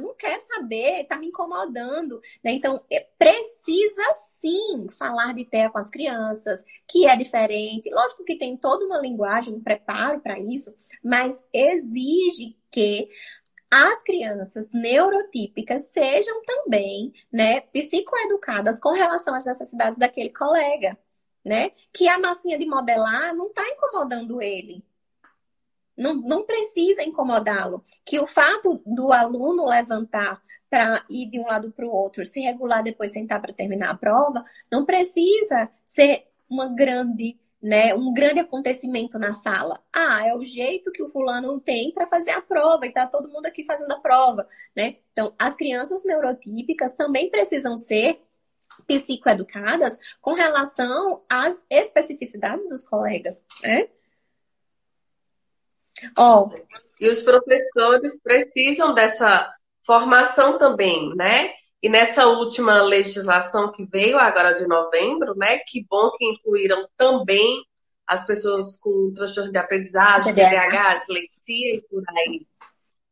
não quer saber, tá me incomodando, né? Então, precisa sim falar de TEA com as crianças, que é diferente. Lógico que tem toda uma linguagem, um preparo para isso, mas exige que as crianças neurotípicas sejam também, né, psicoeducadas com relação às necessidades daquele colega, né? Que a massinha de modelar não está incomodando ele. Não precisa incomodá-lo. Que o fato do aluno levantar para ir de um lado para o outro, se regular, depois sentar para terminar a prova, não precisa ser uma grande, né, um grande acontecimento na sala. É o jeito que o fulano tem para fazer a prova e tá todo mundo aqui fazendo a prova, né? Então, as crianças neurotípicas também precisam ser psicoeducadas com relação às especificidades dos colegas, né? E os professores precisam dessa formação também, né? E nessa última legislação que veio agora de novembro, né? Que bom que incluíram também as pessoas com transtorno de aprendizagem, TDAH, dislexia e por aí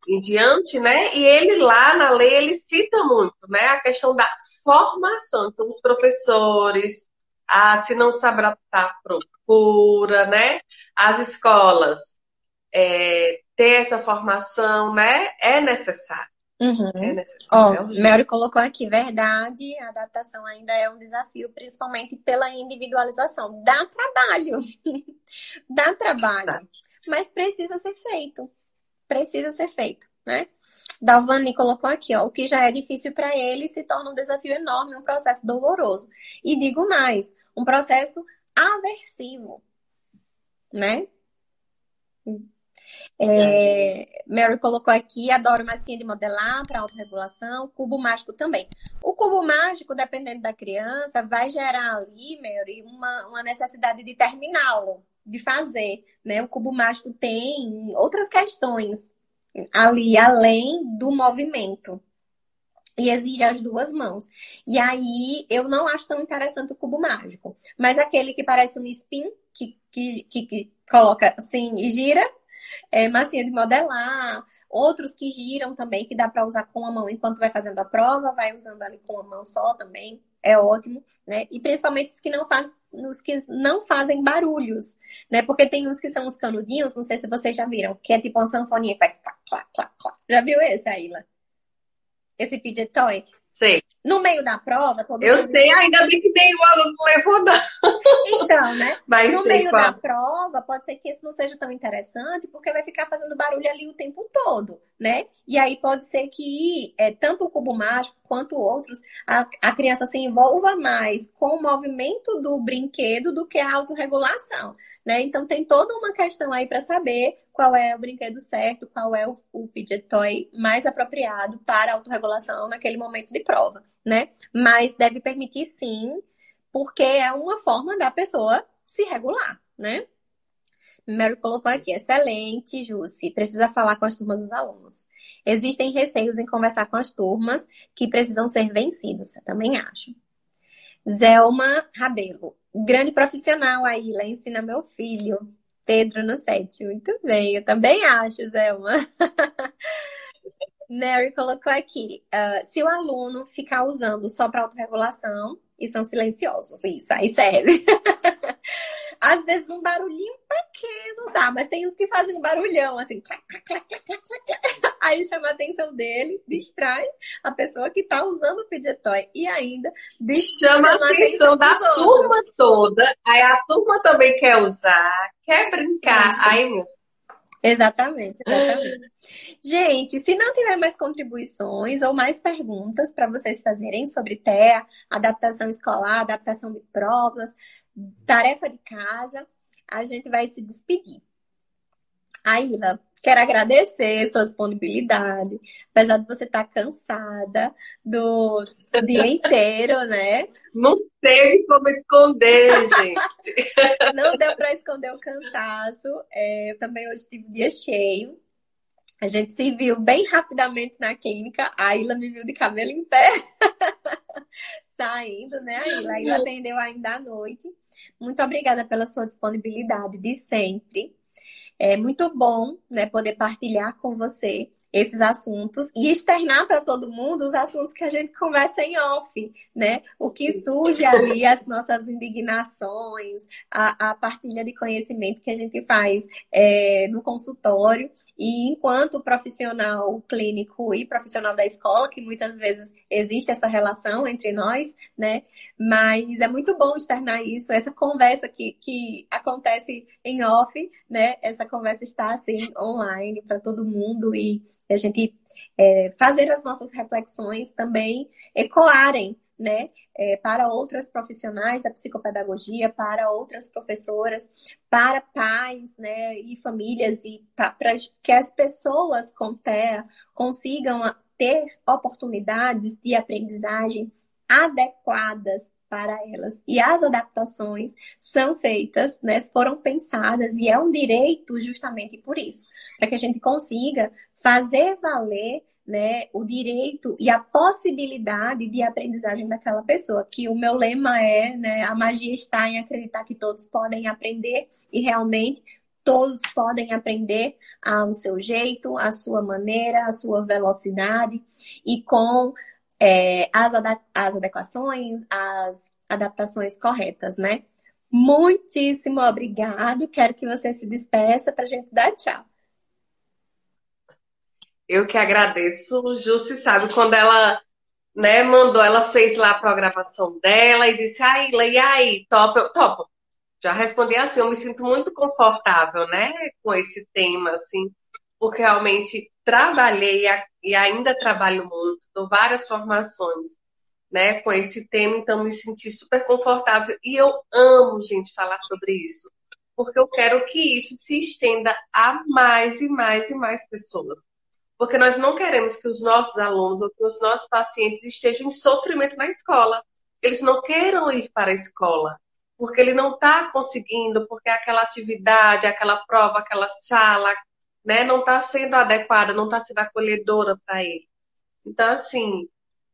em diante, né? E ele lá na lei, ele cita muito, né? A questão da formação. Então, os professores, se não se adaptar, procura, né? As escolas ter essa formação, né? É necessário. Uhum. É necessário. Mary colocou aqui, verdade, a adaptação ainda é um desafio, principalmente pela individualização. Dá trabalho. Dá trabalho. Mas precisa ser feito. Precisa ser feito, né? Dalvani colocou aqui, o que já é difícil para ele se torna um desafio enorme, um processo doloroso. E digo mais, um processo aversivo, né? Mary colocou aqui, adoro massinha de modelar para autorregulação, cubo mágico também. O cubo mágico, dependendo da criança, vai gerar ali, Mary, uma necessidade de terminá-lo, de fazer, né? O cubo mágico tem outras questões ali, além do movimento. E exige as duas mãos. E aí, eu não acho tão interessante o cubo mágico. Mas aquele que parece um spin, que coloca assim e gira, massinha de modelar, outros que giram também, que dá para usar com a mão enquanto vai fazendo a prova, vai usando ali com a mão só também, é ótimo, né? E principalmente os que não fazem barulhos, né? Porque tem uns que são os canudinhos, não sei se vocês já viram, que é tipo uma sanfoninha que faz clac, clac, clac, clac. Já viu esse, Aila? Esse fidget toy? Sei. No meio da prova, todo Eu mundo. sei, ainda bem que nenhum aluno levou, não. Então, né? Mas No sei meio da qual. prova, pode ser que esse não seja tão interessante, porque vai ficar fazendo barulho ali o tempo todo, né? E aí pode ser que tanto o cubo mágico quanto outros, a criança se envolva mais com o movimento do brinquedo do que a autorregulação, né? Então tem toda uma questão aí para saber qual é o brinquedo certo, qual é o fidget toy mais apropriado para a autorregulação naquele momento de prova, né? Mas deve permitir sim, porque é uma forma da pessoa se regular, né? Mary colocou aqui, excelente, Jussi. Precisa falar com as turmas dos alunos. Existem receios em conversar com as turmas que precisam ser vencidos. Eu também acho. Zelma Rabelo. Grande profissional aí, lá ensina meu filho. Pedro no 7. Muito bem, eu também acho, Zelma. Mary colocou aqui, se o aluno ficar usando só para autorregulação, e são silenciosos, isso aí serve. Às vezes um barulhinho pequeno dá, mas tem uns que fazem um barulhão, assim, clac, clac, clac, clac, clac, clac. Aí chama a atenção dele, distrai a pessoa que está usando o fidget toy e ainda Chama a chama a atenção atenção da dos outros. turma toda, aí a turma também quer usar, quer brincar. Isso. Aí, meu. Exatamente, exatamente. Gente, se não tiver mais contribuições ou mais perguntas para vocês fazerem sobre TEA, adaptação escolar, adaptação de provas, tarefa de casa, a gente vai se despedir. Aila, quero agradecer sua disponibilidade, apesar de você estar cansada do dia inteiro, né? Não teve como esconder, gente. Não deu para esconder o cansaço. Eu também hoje tive um dia cheio. A gente se viu bem rapidamente na clínica. A Aila me viu de cabelo em pé, saindo, né, Aila? A Aila atendeu ainda à noite. Muito obrigada pela sua disponibilidade de sempre. É muito bom, né, poder partilhar com você esses assuntos e externar para todo mundo os assuntos que a gente conversa em off, né? O que surge ali, as nossas indignações, a partilha de conhecimento que a gente faz no consultório e enquanto profissional clínico e profissional da escola, que muitas vezes existe essa relação entre nós, né? Mas é muito bom externar isso, essa conversa que acontece em off, né? Essa conversa está assim online para todo mundo e a gente fazer as nossas reflexões também ecoarem, né? Para outras profissionais da psicopedagogia, para outras professoras, para pais, né? E famílias e para que as pessoas com TEA consigam ter oportunidades de aprendizagem adequadas para elas. E as adaptações são feitas, né, foram pensadas e é um direito justamente por isso, para que a gente consiga fazer valer, né, o direito e a possibilidade de aprendizagem daquela pessoa, que o meu lema é, né, a magia está em acreditar que todos podem aprender e realmente todos podem aprender ao seu jeito, à sua maneira, à sua velocidade e com as adequações, as adaptações corretas, né? Muitíssimo obrigado. Quero que você se despeça para a gente dar tchau. Eu que agradeço. Jussi sabe, quando ela, né, mandou, ela fez lá a programação dela e disse, Aila, e aí, topa? Eu topo. Já respondi assim, eu me sinto muito confortável, né, com esse tema, assim, porque realmente trabalhei e ainda trabalho muito, dou várias formações, né, com esse tema, então me senti super confortável e eu amo, gente, falar sobre isso, porque eu quero que isso se estenda a mais e mais e mais pessoas. Porque nós não queremos que os nossos alunos ou que os nossos pacientes estejam em sofrimento na escola. Eles não queiram ir para a escola, porque ele não está conseguindo, porque aquela atividade, aquela prova, aquela sala, né, não está sendo adequada, não está sendo acolhedora para ele. Então, assim,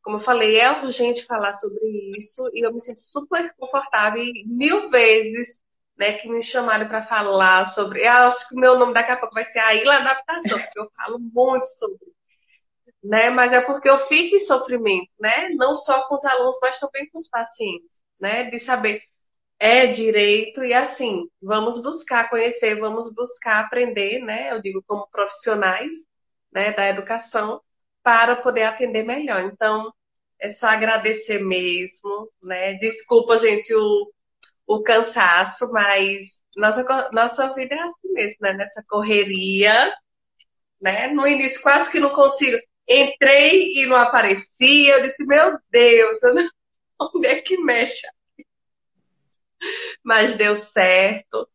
como eu falei, é urgente falar sobre isso e eu me sinto super confortável e 1000 vezes, né, que me chamaram para falar sobre. Eu acho que o meu nome daqui a pouco vai ser a Ilha Adaptação, porque eu falo muito sobre, né? Mas é porque eu fico em sofrimento, né? Não só com os alunos, mas também com os pacientes, né? De saber é direito e assim, vamos buscar conhecer, vamos buscar aprender, né? Eu digo como profissionais, né, da educação para poder atender melhor. Então, É só agradecer mesmo, né? Desculpa, gente, o cansaço, mas nossa vida é assim mesmo, né? Nessa correria, né? No início quase que não consigo. Entrei e não aparecia. Eu disse, meu Deus, eu não... onde é que mexe? Mas deu certo.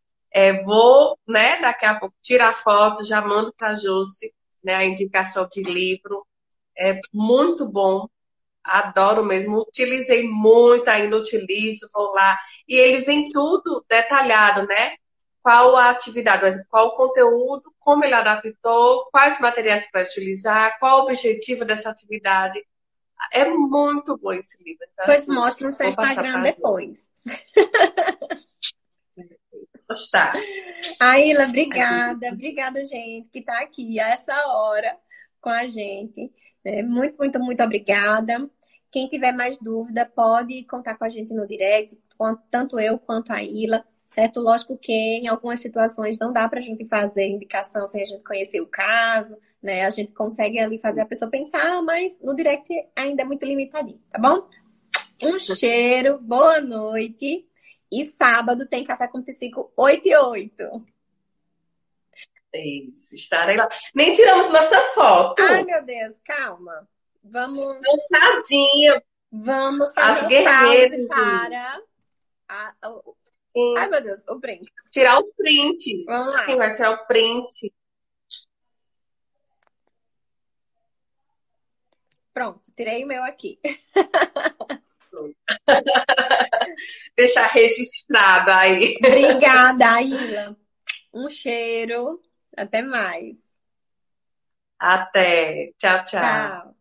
Vou, né, daqui a pouco tirar foto, já mando para a Jússi, né, a indicação de livro. É muito bom, adoro mesmo. Utilizei muito, ainda utilizo, vou lá. E ele vem tudo detalhado, né? Qual a atividade, qual o conteúdo, como ele adaptou, quais materiais você vai utilizar, qual o objetivo dessa atividade. É muito bom esse livro. Então, Pois assim, mostre no seu vou passar Instagram para depois. gostar. Aila, obrigada. Obrigada, gente, que está aqui a essa hora com a gente. Muito, muito, muito obrigada. Quem tiver mais dúvida, pode contar com a gente no direct, tanto eu quanto a Ila, certo? Lógico que em algumas situações não dá para a gente fazer indicação sem a gente conhecer o caso, né? A gente consegue ali fazer a pessoa pensar, mas no direct ainda é muito limitadinho, tá bom? Um cheiro, boa noite. E sábado tem Café com Psico 8 e 8. Isso, estarei lá. Nem tiramos nossa Ai, foto. meu Deus, calma. Vamos, Cansadinha, vamos as fazer um pause guerreiras. para. Ai, Sim. meu Deus, o print. Tirar o print. Vamos Quem lá. vai tirar o print? Pronto, tirei o meu aqui. Deixar registrado aí. Obrigada, Aila. Um cheiro. Até mais. Até. Tchau, tchau. Tchau.